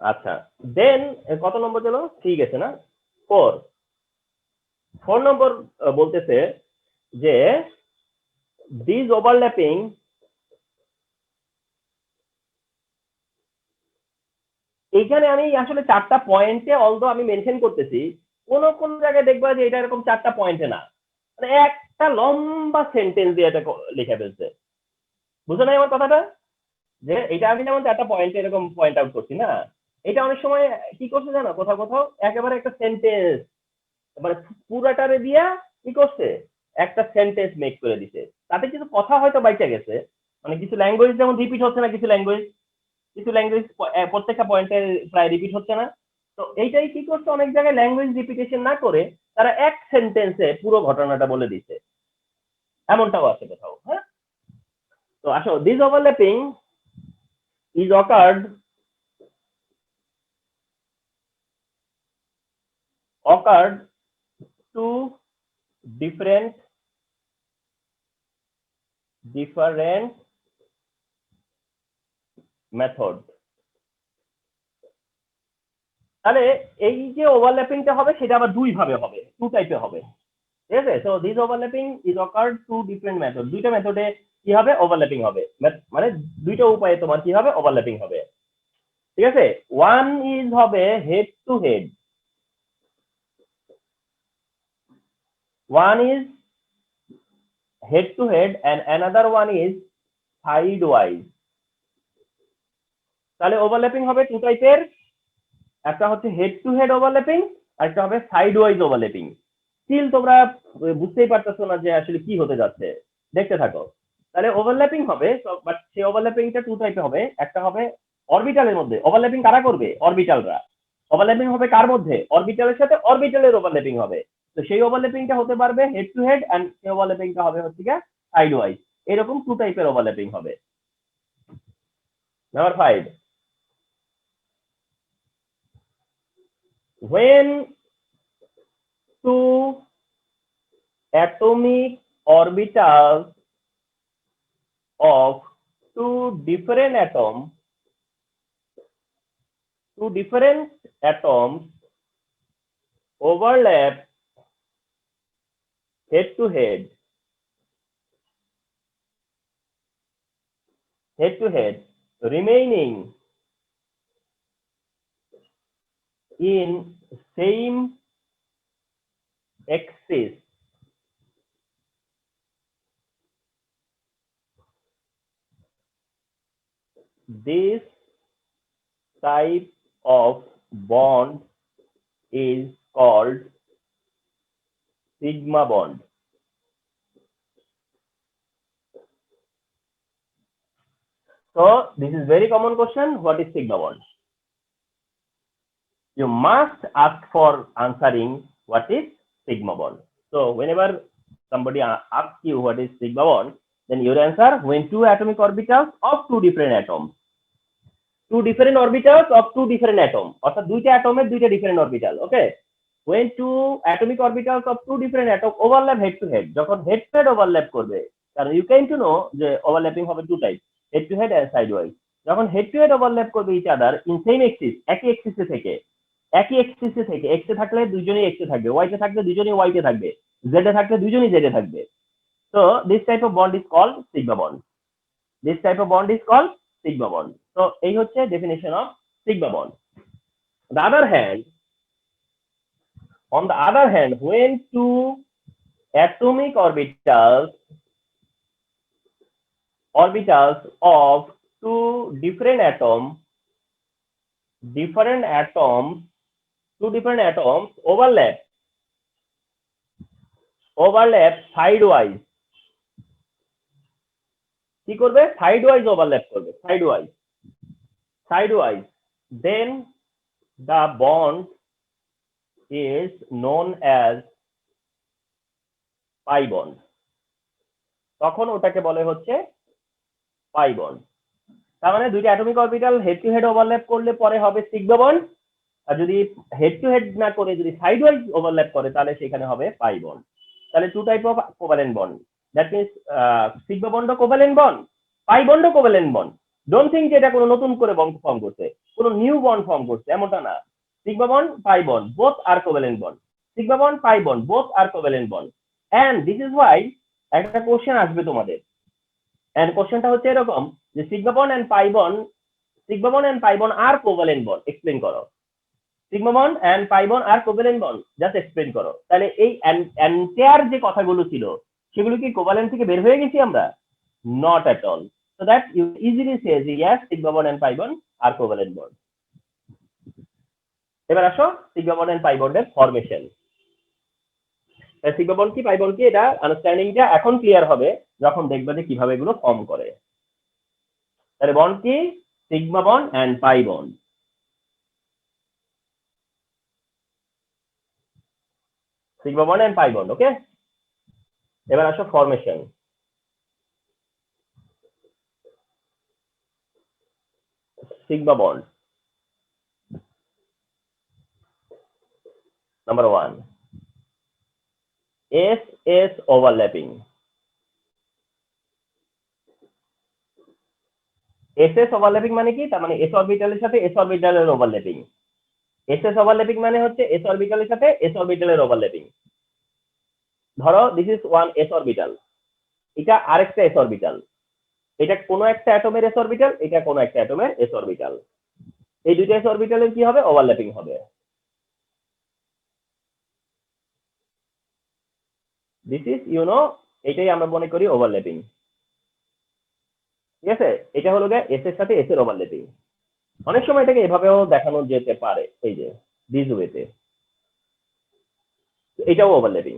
S1: আচ্ছা, দেন কত নম্বর গেল, ঠিক আছে না? 4। 4 নম্বর বলতেছে যে দিস ওভারল্যাপিং, এইখানে আমি আসলে 4টা পয়েন্টে অলদো আমি মেনশন করতেছি, কোন কোন জায়গায় দেখবা যে এটা এরকম 4টা পয়েন্টে না, মানে একটা লম্বা সেন্টেন্স দিয়ে এটা লিখে ফেলছে। বুঝো নাই আমার কথাটা? যে এটা আমি যেমন 4টা পয়েন্টে এরকম পয়েন্ট আউট করছি না, এটা অনেক সময় কি করছে জানো, কোথাও কোথাও একেবারে একটা সেন্টেন্স, মানে পুরাটারে দিয়া কি করছে, একটা সেন্টেন্স মেক করে দিছে, তাতে কিছু কথা হয়তো বাইচা গেছে, মানে কিছু ল্যাঙ্গুয়েজ যেমন রিপিট হচ্ছে না, কিছু ল্যাঙ্গুয়েজ প্রত্যেকটা পয়েন্টে প্রায় রিপিট হচ্ছে না। তো এইটাই কি করছে, অনেক জায়গায় ল্যাঙ্গুয়েজ রিপিটেশন না করে তারা এক সেন্টেন্সে পুরো ঘটনাটা বলে দিচ্ছে, এমনটাও আছে কোথাও। হ্যাঁ, তো আসো, this overlapping is occurred to different method. তাহলে এই যে ওভারল্যাপিংটা হবে সেটা আবার দুই ভাবে হবে, টু টাইপে হবে, ঠিক আছে? So this overlapping is accord to different method, দুইটা মেথডে কি হবে, ওভারল্যাপিং হবে, মানে দুইটা উপায়ে তোমার কি হবে, ওভারল্যাপিং হবে, ঠিক আছে? ওয়ান ইজ হবে head to head, one is head to head and another one is side wise. তাহলে ওভারল্যাপিং হবে টু টাইপের, একটা হচ্ছে হেড টু হেড ওভারল্যাপিং, আর একটা হবে সাইড ওয়াইজ ওভারল্যাপিং। স্টিল তোমরা বুঝতেই পারতেছো না যে আসলে কি হতে যাচ্ছে, দেখতে থাকো। তাহলে ওভারল্যাপিং হবে, বাট সেই ওভারল্যাপিংটা টু টাইপে হবে, একটা হবে অরবিটালের মধ্যে, ওভারল্যাপিং কারা করবে, অরবিটালরা। ওভারল্যাপিং হবে কার মধ্যে, অরবিটালের সাথে অরবিটালের ওভারল্যাপিং হবে। তো সেই ওভারল্যাপিংটা হতে পারবে হেড টু হেড, এন্ড সেই ওভারল্যাপিংটা হবে হচ্ছে গিয়ে সাইড ওয়াইজ। এরকম টু টাইপের ওভারল্যাপিং হবে। Number 5, when two atomic orbitals of two different atoms overlap head to head, head to head remaining in same axis this type of bond is called sigma bond. So this is very common question. What is sigma bond? You must ask for answering what is sigma bond. So whenever somebody asks you what is sigma bond, then your answer when two atomic orbitals of two different atoms of two different atoms, অর্থাৎ দুইটা অ্যাটমের দুইটা different orbital, okay, when two atomic orbitals of two different atoms overlap head to head, যখন head to head overlap করবে, কারণ you can to know যে overlapping হবে two type, head to head and side wise, যখন head to head overlap করবে each other in same axis, একই এক্সিসে থেকে এক্সে থাকলে দুইজনই এক্সে থাকবে, ওয়াইতে থাকলে দুইজনই ওয়াইতে থাকবে, জেডে থাকলে দুইজনই জেডে থাকবে। So this type of bond is called sigma bond. This type of bond is called sigma bond. So এই হচ্ছে definition of sigma bond. On the other hand, when two atomic orbitals of two different atoms overlap sidewise, কি করবে? সাইডওয়াইজ overlap করবে, সাইডওয়াইজ, then the bond is known as pi bond. তখন ওটাকে বলে হচ্ছে pi bond. তার মানে দুইটা atomic orbital head to head overlap করলে পরে হবে সিগমা বন্ড, আর যদি হেড টু হেড না করে যদি সাইডওয়াইজ ওভারল্যাপ করে তাহলে সেখানে হবে পাই বন্ড। তাহলে two type of covalent bond, that means sigma bond covalent bond, pi bond covalent bond. Don't think যে এটা কোনো নতুন করে বন্ড ফর্ম করছে, কোনো নিউ বন্ড ফর্ম করছে, এমনটা না। Sigma bond, pi bond, both are covalent bond. Sigma bond, pi bond, both are covalent bond. And this is why একটা কোশ্চেন আসবে তোমাদের, এন্ড কোশ্চেনটা হচ্ছে এরকম যে sigma bond and pi bond are covalent bond, explain করো। Sigma bond and pi bond are covalent bond, just explain করো। তাহলে এই এন্টায়ার যে কথাগুলো ছিল সেগুলো কি কোভ্যালেন্ট থেকে বের হয়ে গেছি আমরা? Not at all. So that you easily say যে yes, sigma bond and pi bond are covalent bond. এবার আসো সিগমা বন্ড এন্ড পাই বন্ডের ফরমেশন। সিগমা বন্ড কি, পাই বন্ড কি, এটা আন্ডারস্ট্যান্ডিংটা এখন ক্লিয়ার হবে যখন দেখবে যে কিভাবে এগুলো ফর্ম করে। তাহলে বন্ড কি? Sigma bond and pi bond. Sigma bond and pi bond, okay. এবার আসো formation. Sigma bond, number 1, S overlapping। SS overlapping মানে কি? তার মানে s অরবিটালের সাথে s অরবিটালের ওভারল্যাপিং। SS overlapping মানে হচ্ছে s অরবিটালের সাথে s অরবিটালের ওভারল্যাপিং। ধরো this is one s orbital, এটা আরেকটা s অরবিটাল, এটা কোনো একটা অ্যাটমের s অরবিটাল, এটা কোনো একটা অ্যাটমের s অরবিটাল। এই দুইটা s অরবিটালের কি হবে? ওভারল্যাপিং হবে। দিস ইজ এটাই আমরা মনে করি ওভারল্যাপিং, ঠিক আছে? এটা হলো গিয়ে এস এর সাথে এস এর ওভারল্যাপিং। অনেক সময় এটাকে এভাবেও দেখানো যেতে পারে, এই যে দিস ওয়েতে, এটাও ওভারল্যাপিং।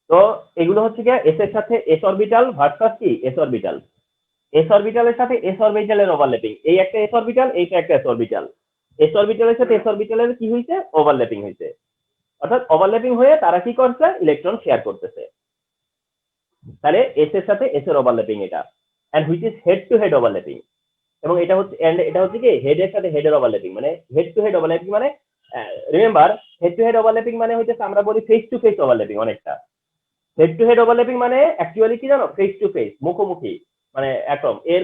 S1: তো এগুলো হচ্ছে গিয়ে এস এর সাথে এস অরবিটাল ভার্সাস কি এস অরবিটাল, এস অরবিটালের সাথে এস অরবিটালের ওভারল্যাপিং। এই একটা এস অরবিটাল, এইটা একটা এস অরবিটাল, এস অরবিটালের সাথে এস অরবিটালের কি হয়েছে? ওভারল্যাপিং হয়েছে। অর্থাৎ ওভারল্যাপিং হয়ে তারা কি করছে? ইলেকট্রন শেয়ার করতেছে। তাহলে এস এর সাথে এস এর ওভারল্যাপিং এটা, and which is head to head overlapping. এবং এটা হচ্ছে কি হেড এর সাথে হেড এর ওভারল্যাপিং। মানে হেড টু হেড ওভারল্যাপিং মানে remember, head to head overlapping মানে হচ্ছে আমরা বলি ফেস টু ফেস ওভারল্যাপিং। অনেকটা হেড টু হেড ওভারল্যাপিং মানে অ্যাকচুয়ালি কি জানো? ফেস টু ফেস, মুখোমুখি, মানে অ্যাটম এর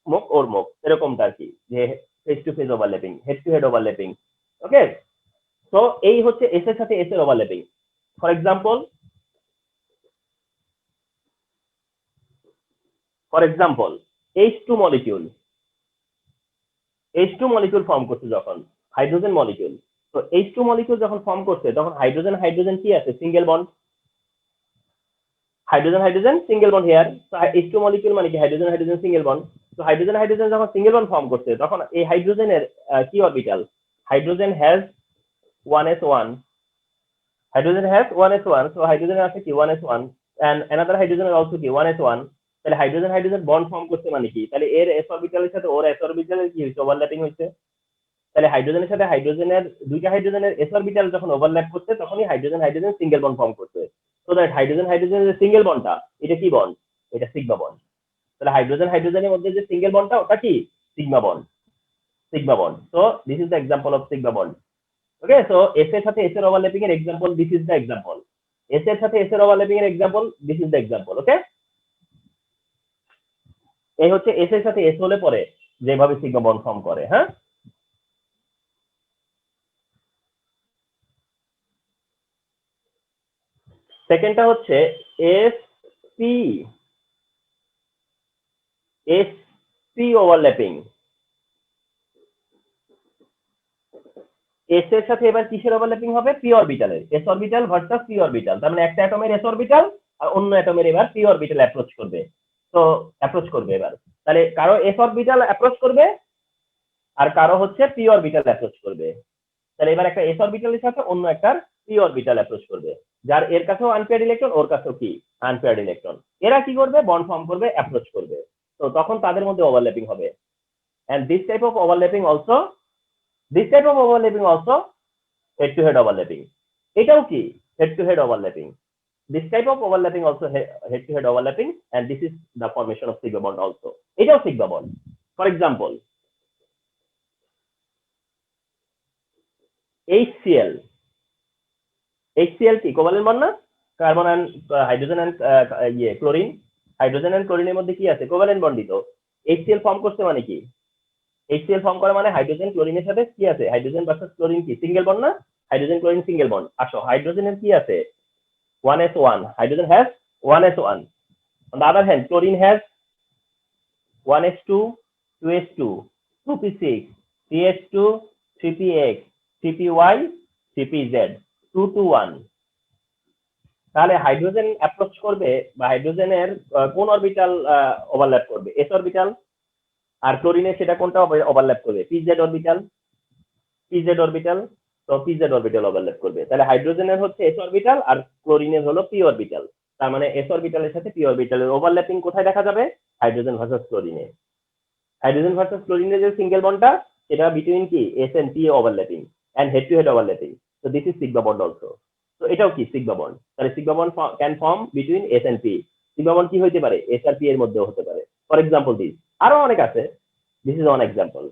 S1: মুখ ওর মুখ, এরকমটা আর কি, যে face to face overlapping, head to head overlapping, okay. তো এই হচ্ছে এস এর সাথে এস এর overlapping. For example for example H2 molecule form করছে যখন হাইড্রোজেন মলিকিউল, তো H2 মলিকিউল যখন ফর্ম করছে তখন হাইড্রোজেন হাইড্রোজেন কি আছে, single bond, hydrogen hydrogen single bond here. তো H2 মলিকিউল মানে কি হাইড্রোজেন হাইড্রোজেন সিঙ্গেল বন্ড। তো হাইড্রোজেন হাইড্রোজেন যখন সিঙ্গেল বন্ড ফর্ম করছে তখন এই হাইড্রোজেনের কি orbital, hydrogen has 1s1, hydrogen has 1s1, so হাইড্রোজেনের আছে কি 1s1 and another হাইড্রোজেনের অলসো কি 1s1। তাহলে হাইড্রোজেন হাইড্রোজেন বন্ড ফর্ম করছে মানে কি, তাহলে এর s অরবিটালের সাথে ওর s অরবিটালের কি হয়েছে, ওভারল্যাপিং হয়েছে। তাহলে হাইড্রোজেনের সাথে হাইড্রোজেনের দুইটা হাইড্রোজেনের s অরবিটাল যখন ওভারল্যাপ করছে তখনই hydrogen hydrogen single bond form করছে। সো দ্যাট হাইড্রোজেন হাইড্রোজেনের যে সিঙ্গেল বন্ডটা এটা কি বন্ড, এটা সিগমা বন্ড। তাহলে হাইড্রোজেন হাইড্রোজেনের মধ্যে যে সিঙ্গেল বন্ডটা ওটা কি sigma bond, sigma bond. So this is the example of sigma bond. Okay, so s এর সাথে s এর ওভারল্যাপিং এর example, this is the example. s এর সাথে s এর ওভারল্যাপিং এর example, this is the example. Okay, এই হচ্ছে s এর সাথে s হলে পরে যেভাবে সিগমা বন্ড ফর্ম করে। হ্যাঁ, সেকেন্ডটা হচ্ছে sp ওভারল্যাপিং। s এর সাথে এবার কিসের ওভারল্যাপিং হবে, p অরবিটালের, s orbital versus p orbital. তার মানে একটা অ্যাটমের s অরবিটাল আর অন্য অ্যাটমের এবার p অরবিটাল অ্যাপ্রোচ করবে। তো অ্যাপ্রোচ করবে এবার, তাহলে কারো s অরবিটাল অ্যাপ্রোচ করবে আর কারো হচ্ছে p অরবিটাল অ্যাপ্রোচ করবে। তাহলে এবার একটা s অরবিটালের সাথে অন্য একটা p অরবিটাল অ্যাপ্রোচ করবে, যার এর কাছেও আনপেয়ার্ড ইলেকট্রন ওর কাছেও কি আনপেয়ার্ড ইলেকট্রন। এরা কি করবে, বন্ড ফর্ম করবে, অ্যাপ্রোচ করবে। তো তখন তাদের মধ্যে ওভারল্যাপিং হবে। and this type of overlapping also head to head overlapping। এটাও কি head to head overlapping। this type of overlapping also head to head overlapping and this is the formation of sigma bond also। এটাও sigma bond। for example HCl কি covalent bond না, carbon and hydrogen and chlorine, hydrogen and ক্লোরিনের মধ্যে কি আছে, covalent বন্ডিত। HCl form করছে মানে কি, HCl ফর্ম করা মানে হাইড্রোজেন ক্লোরিনের সাথে কি আছে, হাইড্রোজেন ভার্সাস ক্লোরিন কি সিঙ্গেল বন্ড না, হাইড্রোজেন ক্লোরিন সিঙ্গেল বন্ড। আসো হাইড্রোজেনের কি আছে 1s1, hydrogen has 1s1, on the other hand chlorine has 1s2, 2s2, 2p6, 3s2, 3px, 3py, 3pz, 2 to 1। তাহলে হাইড্রোজেন অ্যাপ্রোচ করবে বা হাইড্রোজেনের কোন অরবিটাল ওভারল্যাপ করবে, s অরবিটাল। আর ক্লোরিনের সেটা কোনটা ওভারল্যাপ করবে, pz অরবিটাল, তো pz অরবিটাল ওভারল্যাপ করবে। তাহলে হাইড্রোজেনের হচ্ছে s অরবিটাল আর ক্লোরিনের হলো p অরবিটাল। তার মানে s অরবিটালের সাথে p অরবিটালের ওভারল্যাপিং কোথায় দেখা যাবে, হাইড্রোজেন ভার্সাস ক্লোরিনে। হাইড্রোজেন ভার্সাস ক্লোরিনের যে সিঙ্গেল বন্ডটা সেটা বিটুইন কি s and p overlapping and head to head overlapping. তো this is sigma bond also. তো এটাও কি সিগমা বন্ড। তাহলে sigma bond can form between s and p। Sigma bond কি হতে পারে, s আর p এর মধ্যেও হতে পারে। ফর এক্সাম্পল দিস, আরো অনেক আছে, this is one example.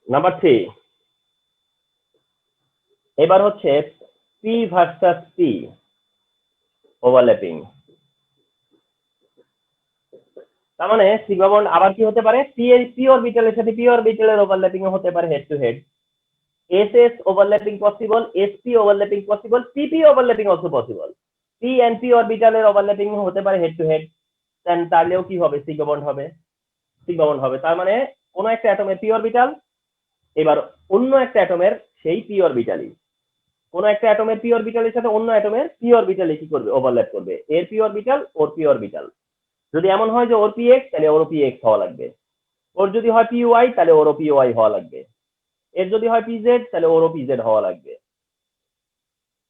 S1: Number 3, এবার হচ্ছে p ভার্সাস p ওভারল্যাপিং। তার মানে সিগমা বন্ড আবার কি হতে পারে, p অরবিটালের সাথে p অরবিটালের ওভারল্যাপিং হতে পারে head to head. ss overlapping possible, sp overlapping possible, pp overlapping also possible। p and p অরবিটালের ওভারল্যাপিং হতে পারে হেড টু হেড, দেন তাহলেও কি হবে, সিগমা বন্ড হবে, সিগমা বন্ড হবে। তার মানে কোন একটা অ্যাটমের p অরবিটাল এবার অন্য একটা অ্যাটমের সেই p অরবিটালই, কোন একটা অ্যাটমের p অরবিটালের সাথে অন্য অ্যাটমের p অরবিটালে কি করবে, ওভারল্যাপ করবে। এর p অরবিটাল ওর p অরবিটাল। যদি এমন হয় যে ওর px তাহলে ওর px হওয়া লাগবে, ওর যদি হয় py তাহলে ওর py হওয়া লাগবে, এর যদি হয় pz তাহলে ওর pz হওয়া লাগবে,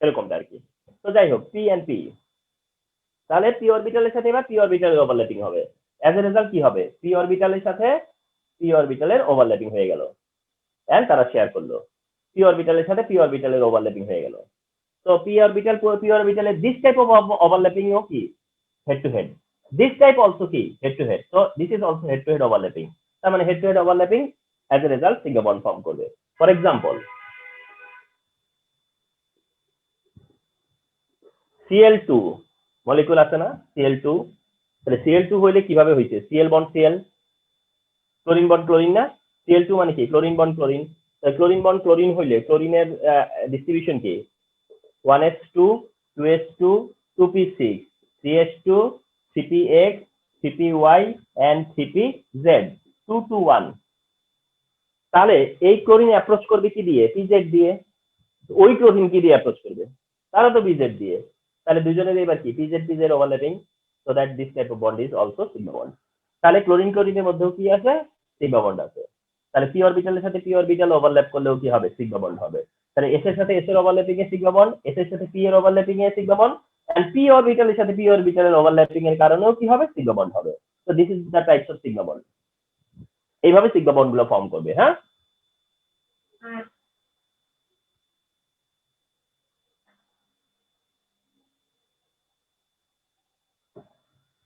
S1: এরকমটা আর কি। তো যাই হোক p and p, তাহলে p অরবিটালের সাথে এবার p অরবিটালের ওভারল্যাপিং হবে। অ্যাজ এ রেজাল্ট কি হবে, p অরবিটালের সাথে p অরবিটালের ওভারল্যাপিং হয়ে গেল এন্ড তারা শেয়ার করলো, p অরবিটালের সাথে p অরবিটালের ওভারল্যাপিং হয়ে গেল। তো p অরবিটালের দিস টাইপ অফ ওভারল্যাপিং ও কি head to head, this type also কি হেড টু হেড। তো this is also head to head overlapping. তার মানে head to head overlapping as a result sigma bond form করবে। For example Cl2 molecule আছে না Cl2, তাহলে Cl2 হইলে কিভাবে হইছে, Cl bond Cl, chlorine bond chlorine না, Cl2 মানে কি chlorine bond chlorine. Chlorine bond chlorine হইলে ক্লোরিনের ডিস্ট্রিবিউশন কি 1s2 2s2 2p6 3s2 3px 3py and 3pz 2 to 1 তাহলে এই ক্লোরিন অ্যাপ্রোচ করবে কি দিয়ে পিজেড দিয়ে ওই ক্লোরিন কি দিয়ে অ্যাপ্রোচ করবে তারা তো বিজেড দিয়ে তাহলে দুজনের এবার কি PZ pz overlapping so that this type of bond is also sigma bond তাহলে ক্লোরিন ক্লোরিনের মধ্যেও কি আছে সিগমা বন্ড আছে তাহলে পি অরবিটালের সাথে পি অরবিটাল ওভারল্যাপ করলেও কি হবে সিগমা বন্ড হবে তাহলে এস এর সাথে এস এর ওভারল্যাপিং এ সিগমা বন্ড এস এর সাথে পি এর ওভারল্যাপিং এ সিগমা বন্ড এন্ড পি অরবিটালের সাথে পি অরবিটালের ওভারল্যাপিং এর কারণেও কি হবে সিগমা বন্ড হবে তো this is the types of sigma bond এইভাবে সিগমা বন্ড গুলো ফর্ম করবে হ্যাঁ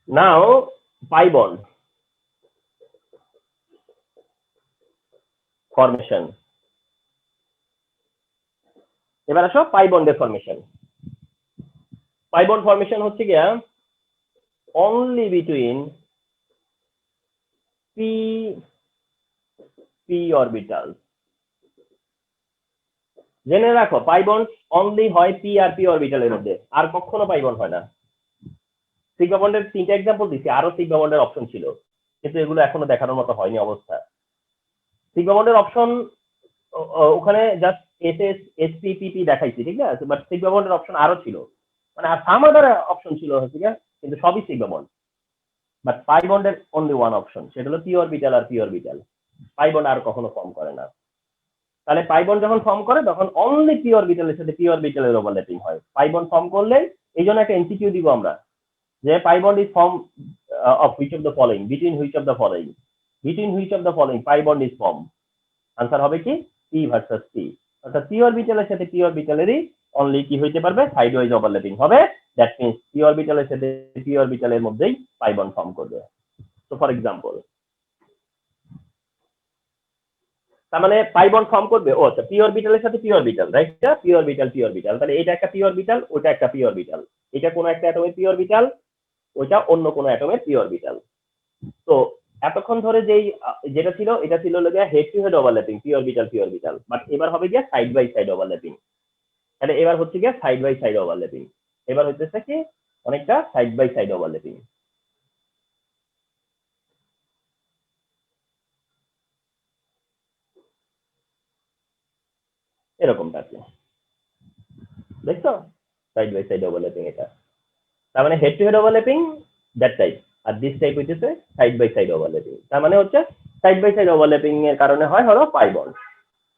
S1: নাও পাই বন্ড ফরমেশন এবার আসো পাই বন্ডের ফরমেশন পাই বন্ড ফরমেশন হচ্ছে গিয়া only between p orbitals জেনে রাখো পাই বন্ড অনলি হয় পি আর পি অরবিটালের মধ্যে আর কখনো পাই বন্ড হয় না সিগমা বন্ডের তিনটা এক্সাম্পল দিচ্ছি আরো সিগমা বন্ডের অপশন ছিল কিন্তু এগুলো এখনো দেখানোর মতো হয়নি অবস্থা সিগমা বন্ডের অপশন ওখানে just S S S P P P দেখাইছি ঠিক আছে বাট সিগমা বন্ডের অপশন আরো ছিল মানে আর সাম আদার অপশন ছিল হচ্ছে কিন্তু সবই সিগমা বন্ড বাট পাই বন্ডের অনলি ওয়ান অপশন সেটা হলো পি অরবিটাল আর পি অরবিটাল পাই বন্ড আর কখনো ফর্ম করে না তাহলে পাই বন্ড যখন ফর্ম করে তখন অনলি পি অরবিটালের সাথে পি অরবিটালের ওভারল্যাপিং হয় পাই বন্ড ফর্ম করলে এই জন্য একটা এমসিকিউ দিব আমরা যে pi bond is form of which of the following between which of the following between which of the following pi bond is form answer হবে কি পি ভার্সাস পি অর্থাৎ পি অরবিটালের সাথে পি অরবিটালেরই অনলি কি হইতে পারবে সাইড ওয়াইজ ওভারল্যাপিং হবে that means P অরবিটালের সাথে পি অরবিটালের মধ্যেই পাই বন্ড ফর্ম করবে সো ফর এক্সাম্পল তার মানে পাই বন্ড ফর্ম করবে ও আচ্ছা পি অরবিটালের সাথে P orbital right P orbital তাহলে এটা একটা পি অরবিটাল ওটা একটা পি অরবিটাল এটা কোনো একটা অ্যাটমের পি অরবিটাল ওটা অন্য কোনো অ্যাটমের পি অরবিটাল তো এতক্ষণ ধরে যেটা ছিল এটা ছিল গিয়া head to head overlapping P orbital but এবার হবে গিয়া সাইড বাই সাইড ওভারল্যাপিং তাহলে এবার হচ্ছে গিয়া সাইড বাই সাইড ওভারল্যাপিং এবার হচ্ছে কি অনেকটা সাইড বাই সাইড ওভারল্যাপিং এরকমটা আছে দেখছো সাইড বাই সাইড ওভারল্যাপিং এটা তার মানে head to head overlapping that type আর দিস টাইপ হইতেছে সাইড বাই সাইড ওভারল্যাপিং তার মানে হচ্ছে সাইড বাই সাইড ওভারল্যাপিং এর কারণে হয় হলো pi bond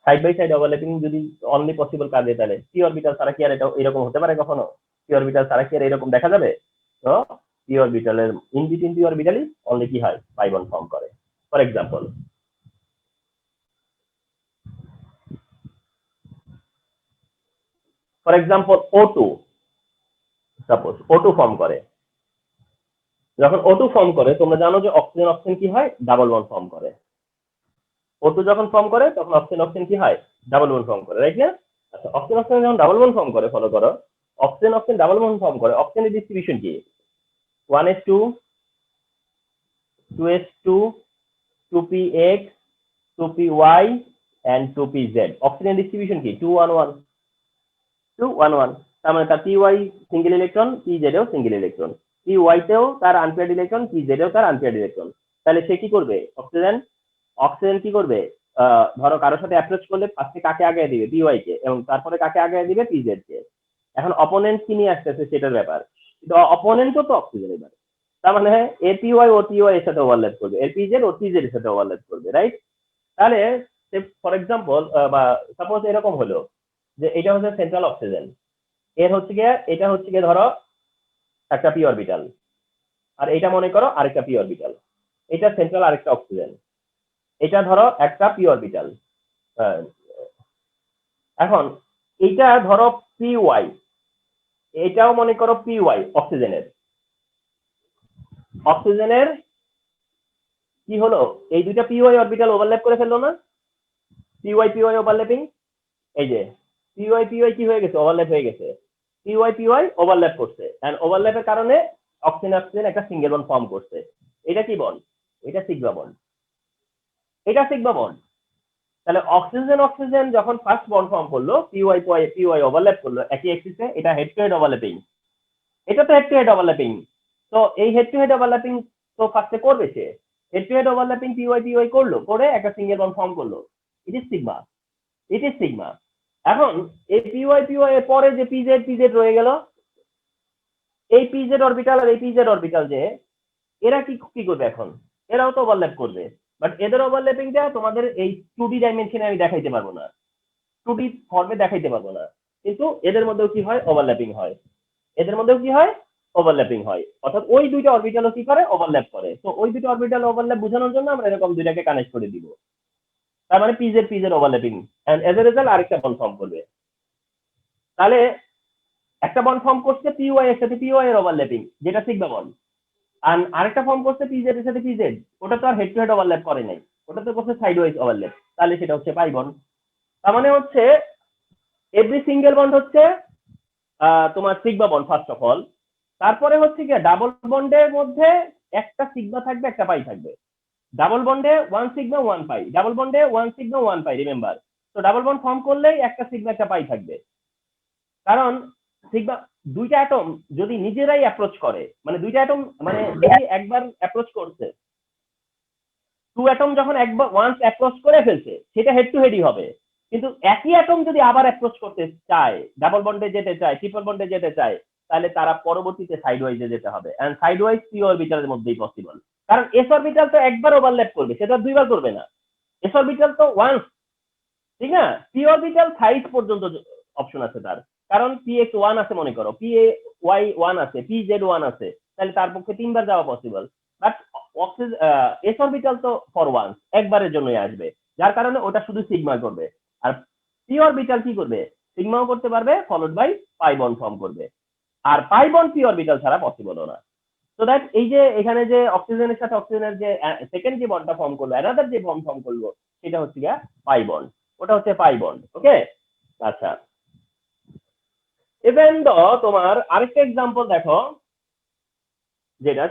S1: side by side overlapping যদি অনলি পসিবল কাজে তাহলে পি অরবিটাল ছাড়া কি আর এটা এরকম হতে পারে কখনো পি অরবিটাল ছাড়া কি আর এরকম দেখা যাবে তো পি অরবিটালের ইন বিটুইন পি অরবিটালই অনলি কি হয় পাই বন্ড ফর্ম করে for example O2 suppose O2 form করে যখন O2 ফর্ম করে তোমরা জানো যে অক্সিজেন অক্সিজেন কি হয় ডাবল বন্ড ফর্ম করে O2 যখন ফর্ম করে তখন অক্সিজেন অক্সিজেন কি হয় ডাবল বন্ড ফর্ম করে রাইট না আচ্ছা অক্সিজেন অক্সিজেন যখন ডাবল বন্ড ফর্ম করে ফলো করো oxygen oxygen double bond form করে অক্সিজেনের ডিস্ট্রিবিউশন কি 1s2 2s2 2px 2py and 2pz oxygen distribution কি 211 211 তার মানে তার py সিঙ্গেল ইলেকট্রন pz এও সিঙ্গেল ইলেকট্রন py তেও তার আনপেয়ার্ড ইলেকট্রন pz এও তার আনপেয়ার্ড ইলেকট্রন তাহলে সে কি করবে অক্সিজেন কি করবে ধরো কারোর সাথে অ্যাপ্রোচ করলে ফার্স্টে কাকে আগে দিবে py কে এবং তারপরে কাকে আগে দিবে pz কে এখন অপোনেন্ট কি নিয়ে আসতেছে সেটার ব্যাপার কিন্তু অপোনেন্টও তো অক্সিজেন এবার তার মানে APY ও TY এর সাথে ওভারল্যাপ করবে APZ ও TZ এর সাথে ওভারল্যাপ করবে রাইট তাহলে ফর এক্সাম্পল বা সাপোজ এরকম হলো যে এটা হচ্ছে সেন্ট্রাল অক্সিজেন এর হচ্ছে গিয়ে এটা হচ্ছে গিয়ে ধরো একটা পি অরবিটাল আর এটা মনে করো আরেকটা পি অরবিটাল এটা সেন্ট্রাল আরেকটা অক্সিজেন এটা ধরো একটা পি অরবিটাল এখন এটা ধরো PY এটাও মনে করো PY অক্সিজেনের কি হলো এই দুইটা PY অরবিটাল ওভারল্যাপ করে ফেললো না PY ওভারল্যাপিং এই যে PY কি হয়ে গেছে ওভারল্যাপ হয়ে গেছে PY ওভারল্যাপ করছে এন্ড ওভারল্যাপের কারণে অক্সিজেন একটা সিঙ্গেল বন্ড ফর্ম করছে এটা কি বন্ড এটা সিগমা বন্ড তাহলে অক্সিজেন অক্সিজেন যখন ফার্স্ট বন্ড ফর্ম করলো, পিওয়াই পিওয়াই ওভারল্যাপ করলো একই অ্যাক্সিসে, এটা হেড টু হেড ওভারল্যাপিং, এটা তো হেড টু হেড ওভারল্যাপিং। তো এই হেড টু হেড ওভারল্যাপিং তো ফার্স্টে করবে সে, head to head overlapping PY PY করলো, করে একটা সিঙ্গেল বন্ড ফর্ম করলো, it is sigma, it is sigma. এখন এই পিওয়াই পিওয়াই এর পরে যে পিজেড পিজেড রয়ে গেল, এই পিজেড অরবিটাল আর এই পিজেড অরবিটাল যে এরা কি কি করবে এখন, এরাও তো ওভারল্যাপ করবে, বাট এদের ওভারল্যাপিংটা তোমাদের এই 2D ডাইমেনশনে আমি দেখাইতে পারবো না, 2D ফর্মে দেখাইতে পারবো না, কিন্তু এদের মধ্যেও কি হয়, ওভারল্যাপিং হয়, এদের মধ্যেও কি হয়, ওভারল্যাপিং হয়, অর্থাৎ ওই দুইটা অরবিটালও কি করে, ওভারল্যাপ করে। তো ওই দুইটা অরবিটাল ওভারল্যাপ বোঝানোর জন্য আমরা এরকম দুইটাকে কানেক্ট করে দিব, তার মানে pz pz overlapping, and as a result আরেকটা বন্ড ফর্ম করবে। তাহলে একটা বন্ড ফর্ম করছে পিওয়াই এর সাথে পিওয়াই এর ওভারল্যাপিং, যেটা সিগমা বন্ড, আর আরেকটা ফর্ম করছে পিজেড এর সাথে পিজেড, ওটা তো আর হেড টু হেড ওভারল্যাপ করে নাই, ওটা তো করছে সাইড ওয়াইজ ওভারল্যাপ, তাহলে সেটা হচ্ছে পাই বন্ড। তার মানে হচ্ছে এভরি সিঙ্গেল বন্ড হচ্ছে তোমার sigma bond first of all, তারপরে হচ্ছে কি ডাবল বন্ডের মধ্যে একটা সিগমা থাকবে একটা পাই থাকবে, ডাবল বন্ডে 1 সিগমা 1 পাই, ডাবল বন্ডে 1 সিগমা 1 পাই, রিমেম্বার। তো ডাবল বন্ড ফর্ম করলেই একটা সিগমা একটা পাই থাকবে, কারণ সিগমা দুইটা অ্যাটম যদি নিজেরাই অ্যাপ্রোচ করে, মানে দুইটা অ্যাটম মানে যদি একবার অ্যাপ্রোচ করছে, টু অ্যাটম যখন একবার ওয়ান্স অ্যাপ্রোচ করে ফেলছে সেটা হেড টু হেডই হবে, কিন্তু একই অ্যাটম যদি আবার অ্যাপ্রোচ করতে চায়, ডাবল বন্ডে যেতে চায়, ট্রিপল বন্ডে যেতে চায়, তাহলে তারা পরবর্তীতে সাইড ওয়াইজে যেতে হবে, এন্ড সাইড ওয়াইজ পি অরবিটালের মধ্যেই পসিবল, কারণ এস অরবিটাল তো একবার ওভারল্যাপ করবে, সেটা দুইবার করবে না, এস অরবিটাল তো ওয়ান্স, ঠিক না, পি অরবিটাল সাইজ পর্যন্ত অপশন আছে তার, কারণ পি এক্স ওয়ান আছে মনে করো, পি এ ওয়াই ওয়ান আছে, পি জেড ওয়ান আছে, তাহলে তার পক্ষে তিনবার যাওয়া পসিবল, বাট এস অরবিটাল তো ফর ওয়ান্স একবারের জন্যই আসবে, যার কারণে ওটা শুধু সিগমা করবে, আর পি অরবিটাল কি করবে, সিগমাও করতে পারবে followed by pi bond form করবে, আর পাই বন্ড পি অরবিটাল ছাড়া পসিবল না। সো দ্যাট এই যে এখানে যে অক্সিজেনের সাথে অক্সিজেনের যে সেকেন্ড যে বন্ডটা ফর্ম করলো, অ্যানাদার যে বন্ড ফর্ম করলো, সেটা হচ্ছে গিয়া পাই বন্ড, ওটা হচ্ছে পাই বন্ড। ওকে, আচ্ছা, ইভেন দো তোমার আরেকটা এক্সাম্পল দেখো,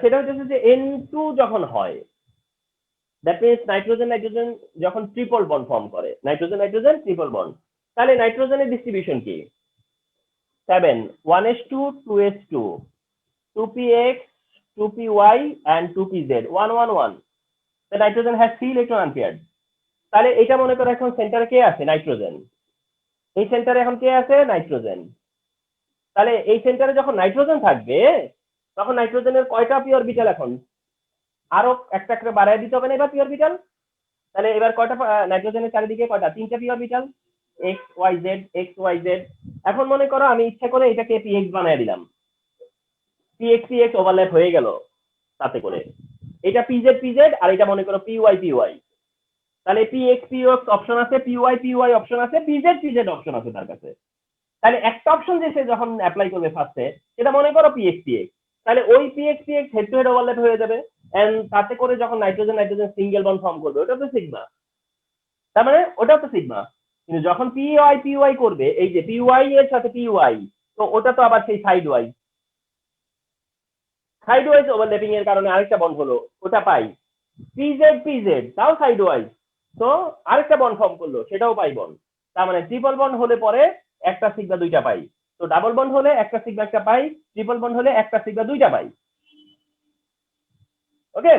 S1: সেটা হচ্ছে যে N2 যখন হয়, দ্যাট মিনস নাইট্রোজেন নাইট্রোজেন যখন ট্রিপল বন্ড ফর্ম করে, নাইট্রোজেন নাইট্রোজেন ট্রিপল বন্ড, তাহলে নাইট্রোজেনের ডিস্ট্রিবিউশন কি, 7 1s2 2s2 2px 2py and 2pz 1 1 1, the nitrogen has 3 electron unpaired। তাহলে এটা মনে করো এখন সেন্টারে কে আছে, নাইট্রোজেন, এই সেন্টারে এখন কে আছে, নাইট্রোজেন। তাহলে এই সেন্টারে যখন নাইট্রোজেন থাকবে, তখন নাইট্রোজেনের কয়টা পি অরবিটাল, এখন আরো একটা করে বাড়ায় দিতে হবে না এবার পি অরবিটাল, তাহলে এবার কয়টা নাইট্রোজেনের চারিদিকে কয়টা, তিনটা p orbital, x y z x y z. এখন মনে করো আমি ইচ্ছা করে এটাকে পি এক্স বানিয়ে দিলাম, পি এক্স ওভারল্যাপ হয়ে গেল, তাতে করে এটা পিজেড পিজেড আর এটা মনে করো পিওয়াই পিওয়াই, তাহলে পি এক্স অপশন আছে, পিওয়াই অপশন আছে, পিজেড অপশন আছে তার কাছে। তাহলে একটা অপশন যে সে যখন অ্যাপ্লাই করবে ফার্স্টে, সেটা মনে করো পি এক্স, তাহলে ওই P x head to head overlap হয়ে যাবে, এন্ড তাতে করে যখন nitrogen nitrogen single bond form করবে, ওটা তো সিগমা, তার মানে ওটাও তো সিগমা। কিন্তু যখন পিওয়াই করবে, এই যে পিওয়াই এর সাথে পিওয়াই, তো ওটা তো আবার সেই সাইড ওয়াইজ ওভারল্যাপিং এর কারণে আরেকটা বন্ড হলো, ওটা পাই, পিজেড তাও সাইড ওয়াইজ, তো আরেকটা বন্ড ফর্ম করলো, সেটাও পাই বন্ড। তার মানে ট্রিপল বন্ড হলে পরে একটা সিগমা দুইটা পাই, তো ডাবল বন্ড হলে একটা সিগমা একটা পাই, ট্রিপল বন্ড হলে একটা সিগমা দুইটা পাই। ওকে,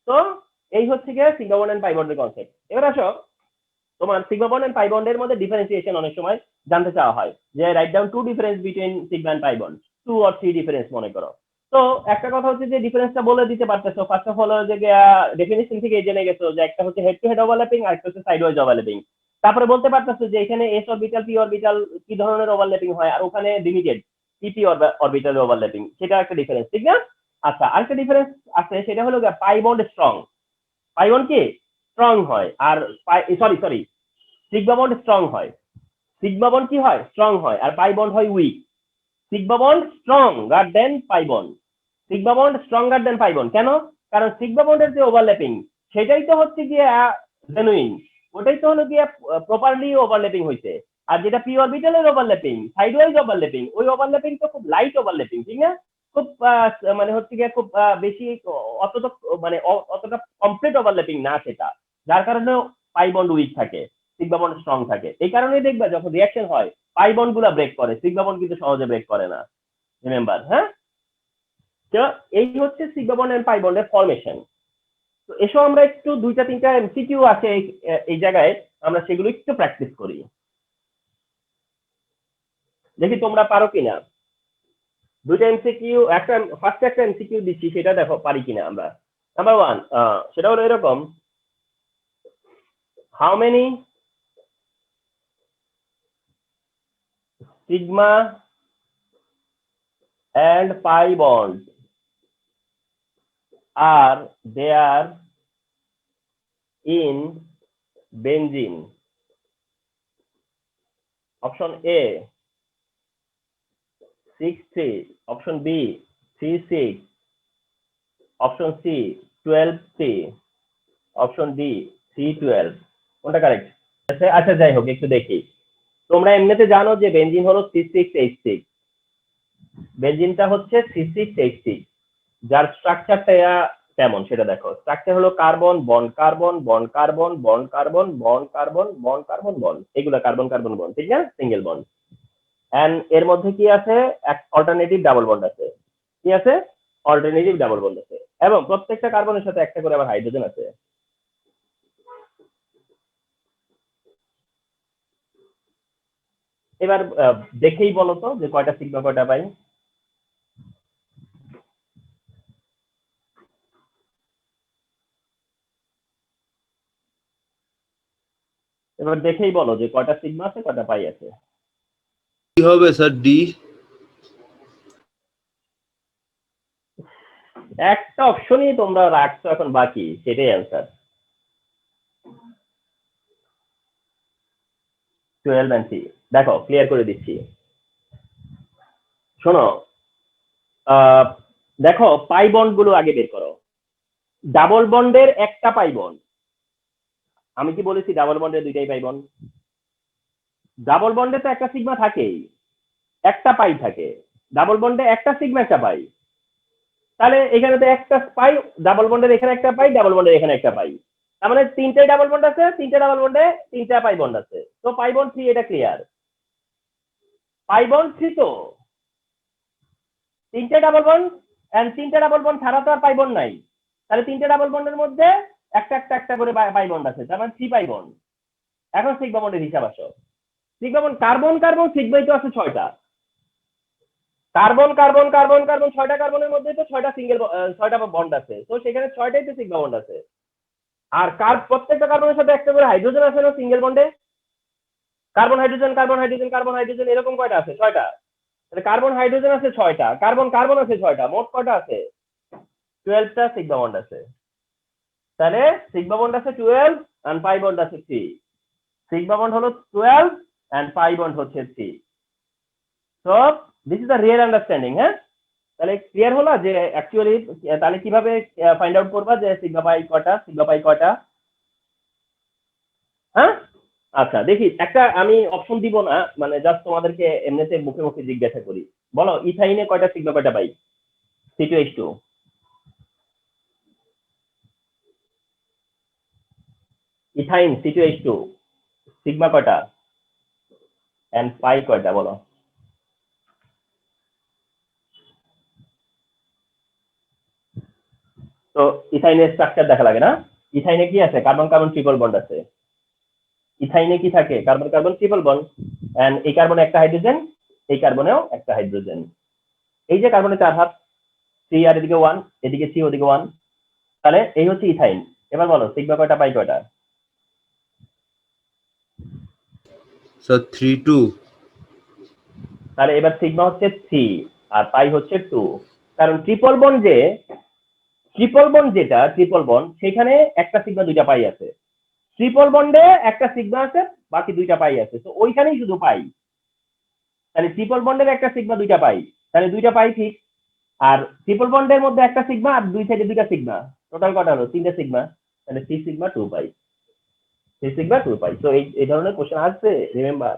S1: তো এই হচ্ছে গিয়ে সিগমা বন্ড এন্ড পাই বন্ডের কনসেপ্ট। এবার আসো, তোমার সিগমা বন্ড এন্ড পাই বন্ডের মধ্যে ডিফারেন্সিয়েশন অনেক সময় জানতে চাওয়া হয়, যে write down two difference between sigma and pi bond, 2 or 3 difference মনে করো। তো একটা কথা হচ্ছে যে ডিফারেন্সটা বলে দিতে পারতেছো, ফার্স্ট অফ অল যে ডেফিনিশন থেকে জেনে গেছো যে একটা হচ্ছে হেড টু হেড ওভারল্যাপিং আর একটা হচ্ছে সাইড ওয়াইজ ওভারল্যাপিং। তারপরে বলতে পারতেছো যে এখানে এস অরবিটাল পি অরবিটাল কি ধরনের ওভারল্যাপিং হয়, আর ওখানে লিমিটেড পিপি অরবিটাল ওভারল্যাপিং, সেটা একটা ডিফারেন্স, ঠিক না? আচ্ছা, আরেকটা ডিফারেন্স আছে, সেটা হলো pi bond strong, pi bond কি স্ট্রং হয়, আর সরি সিগমা বন্ড স্ট্রং হয়, সিগমা বন্ড কি হয়, স্ট্রং হয়, আর পাই বন্ড হয় weak. Sigma bond stronger than pi bond, sigma bond stronger than pi bond, কেন? কারণ সিগমা বন্ডের যে ওভারল্যাপিং, সেটাই তো হচ্ছে গিয়ে জেনুইন, ওটাই তো হলো গিয়ে প্রপারলি ওভারল্যাপিং হইছে, আর যেটা পি অরবিটালের ওভারল্যাপিং, সাইড ওয়াইজ ওভারল্যাপিং, ওই ওভারল্যাপিং তো খুব লাইট ওভারল্যাপিং, ঠিক না? খুব মানে হচ্ছে গিয়ে খুব বেশি, অতটা কমপ্লিট ওভারল্যাপিং না সেটা, যার কারণে পাই বন্ড উইক থাকে। সিগমা বন্ড স্ট্রং থাকে। এই কারণেই দেখবা যখন রিঅ্যাকশন হয় পাই বন্ড গুলা ব্রেক করে, সিগমা বন্ড কিন্তু সহজে ব্রেক করে না। রিমেম্বার, হ্যাঁ? তো এই হচ্ছে সিগমা বন্ড এন্ড পাই বন্ডের ফরমেশন। তো এসো আমরা একটু দুইটা তিনটা এমসিকিউ আছে এই জায়গায়, আমরা সেগুলো একটু প্র্যাকটিস করি, দেখি তোমরা পারো কিনা। দুইটা এমসিকিউ, ফার্স্টে একটা এমসিকিউ দিচ্ছি, সেটা দেখো পারি কিনা আমরা। নাম্বার 1, সেটা হলো এরকম, how many sigma and pi bonds are there in benzene? Option A 6-3, option B 3-6, option C 12-3, option D 3-12, কোনটা কারেক্ট? আচ্ছা যাই হোক, একটু দেখি। তোমরা এমনিতে জানো যে বেনজিন হলো C6H6, বেনজিনটা হচ্ছে C6H6, যার স্ট্রাকচারটা কেমন সেটা দেখো। স্ট্রাকচার হলো carbon bond carbon bond carbon bond carbon bond carbon bond carbon bond, এগুলা কার্বন কার্বন বন্ড, ঠিক না? Single bond. এন্ড এর মধ্যে কি আছে? এক অল্টারনেটিভ ডাবল বন্ড আছে। কি আছে? অল্টারনেটিভ ডাবল বন্ড আছে, এবং প্রত্যেকটা কার্বনের সাথে একটা করে আবার হাইড্রোজেন আছে। এবার দেখেই বলো তো যে কয়টা সিগমা কয়টা পাই। এবার দেখেই বলো যে কয়টা সিগমা আছে কয়টা পাই আছে।
S2: কি হবে স্যার? ডি।
S1: একটা অপশনই তোমরা রাখছো এখন বাকি, সেটাই অ্যান্সার 12 and C। দেখো ক্লিয়ার করে দিচ্ছি, শোনো, দেখো পাই বন্ড গুলো আগে বের করো। ডাবল বন্ডের একটা পাই বন্ড, আমি কি বলেছি ডাবল বন্ডের দুইটাই পাই বন্ড? ডাবল বন্ডে তো একটা সিগমা থাকেই, একটা পাই থাকে। ডাবল বন্ডে একটা সিগমা একটা পাই, তাহলে এখানে তো একটা পাই, ডাবল বন্ডের এখানে একটা পাই, ডাবল বন্ডের এখানে একটা পাই, তার মানে তিনটে ডাবল বন্ড আছে, তিনটে ডাবল বন্ডে তিনটা পাই বন্ড আছে। তো পাই বন্ড 3, এটা ক্লিয়ার। পাই বন্ড 3, তো তিনটে ডাবল বন্ড, এন্ড তিনটে ডাবল বন্ড ছাড়া তো আর পাই বন্ড নাই, তাহলে তিনটে ডাবল বন্ডের মধ্যে একটা একটা একটা করে পাই বন্ড আছে, তার মানে 3 পাই বন্ড। এখন সিগমা বন্ডের হিসাব আসো। সিগমা বন্ড কার্বন কার্বন সিগমাই তো আছে 6টা, কার্বন কার্বন কার্বন কার্বন 6টা কার্বনের মধ্যে তো 6টা বন্ড আছে, তো সেখানে 6টাই তো সিগমা বন্ড আছে। আর প্রত্যেকটা কার্বনের সাথে একটা করে হাইড্রোজেন আছে না সিঙ্গেল বন্ডে? Carbon hydrogen carbon hydrogen carbon hydrogen এরকম কয়টা আছে? 6টা। তাহলে কার্বন হাইড্রোজেন আছে 6টা, কার্বন কার্বন আছে 6টা, মোট কয়টা আছে? 12টা সিগমা বন্ড আছে। তাহলে সিগমা বন্ড আছে 12 এন্ড পাই বন্ড আছে 3। সিগমা বন্ড হলো 12 এন্ড পাই বন্ড হচ্ছে 3। So this is the real understanding. হ্যাঁ, তাহলে ক্লিয়ার হলো যে অ্যাকচুয়ালি তাহলে কিভাবে ফাইন্ড আউট করবা যে সিগমা পাই কয়টা, সিগমা পাই কয়টা? হ্যাঁ, আচ্ছা দেখি একটা আমি অপশন দিব না, মানে জাস্ট তোমাদেরকে এমনিতে মুখে মুখে জিজ্ঞাসা করি। বলো ইথাইনে কয়টা সিগমা কয়টা পাই? C2H2। ইথাইন C2H2 সিগমা কয়টা এন্ড পাই কয়টা বলো? তো ইথাইনের স্ট্রাকচার দেখা লাগে না? ইথাইনে কি আছে? কার্বন কার্বন ট্রিপল বন্ড আছে। ইথাইনে কি থাকে? Carbon carbon triple bond, and এই কার্বনে একটা হাইড্রোজেন, এই কার্বনেও একটা হাইড্রোজেন। এই যে কার্বনে 4 হাত, 3 আর এদিকে 1, এদিকে 3 ওদিকে 1, তাহলে এই হচ্ছে ইথাইন। এবার বলো সিগমা কয়টা পাই কয়টা?
S2: স্যার 3-2।
S1: তাহলে এবার সিগমা হচ্ছে 3 আর পাই হচ্ছে 2, কারণ ট্রিপল বন্ড যেটা ট্রিপল বন্ড সেখানে একটা সিগমা দুইটা পাই আছে, ট্রিপল বন্ডে একটা সিগমা আছে বাকি দুইটা পাই আছে, তো ওইখানেই শুধু পাই। তাহলে ট্রিপল বন্ডের একটা সিগমা দুইটা পাই, তাহলে দুইটা পাই ঠিক। আর ট্রিপল বন্ডের মধ্যে একটা সিগমা আর দুই সাইডে দুইটা সিগমা, টোটাল কটা হলো? 3টে সিগমা, তাহলে 3 সিগমা 2 পাই, 3 সিগমা 2 পাই। তো এই ধরনের কোশ্চেন আসছে, রিমেম্বার।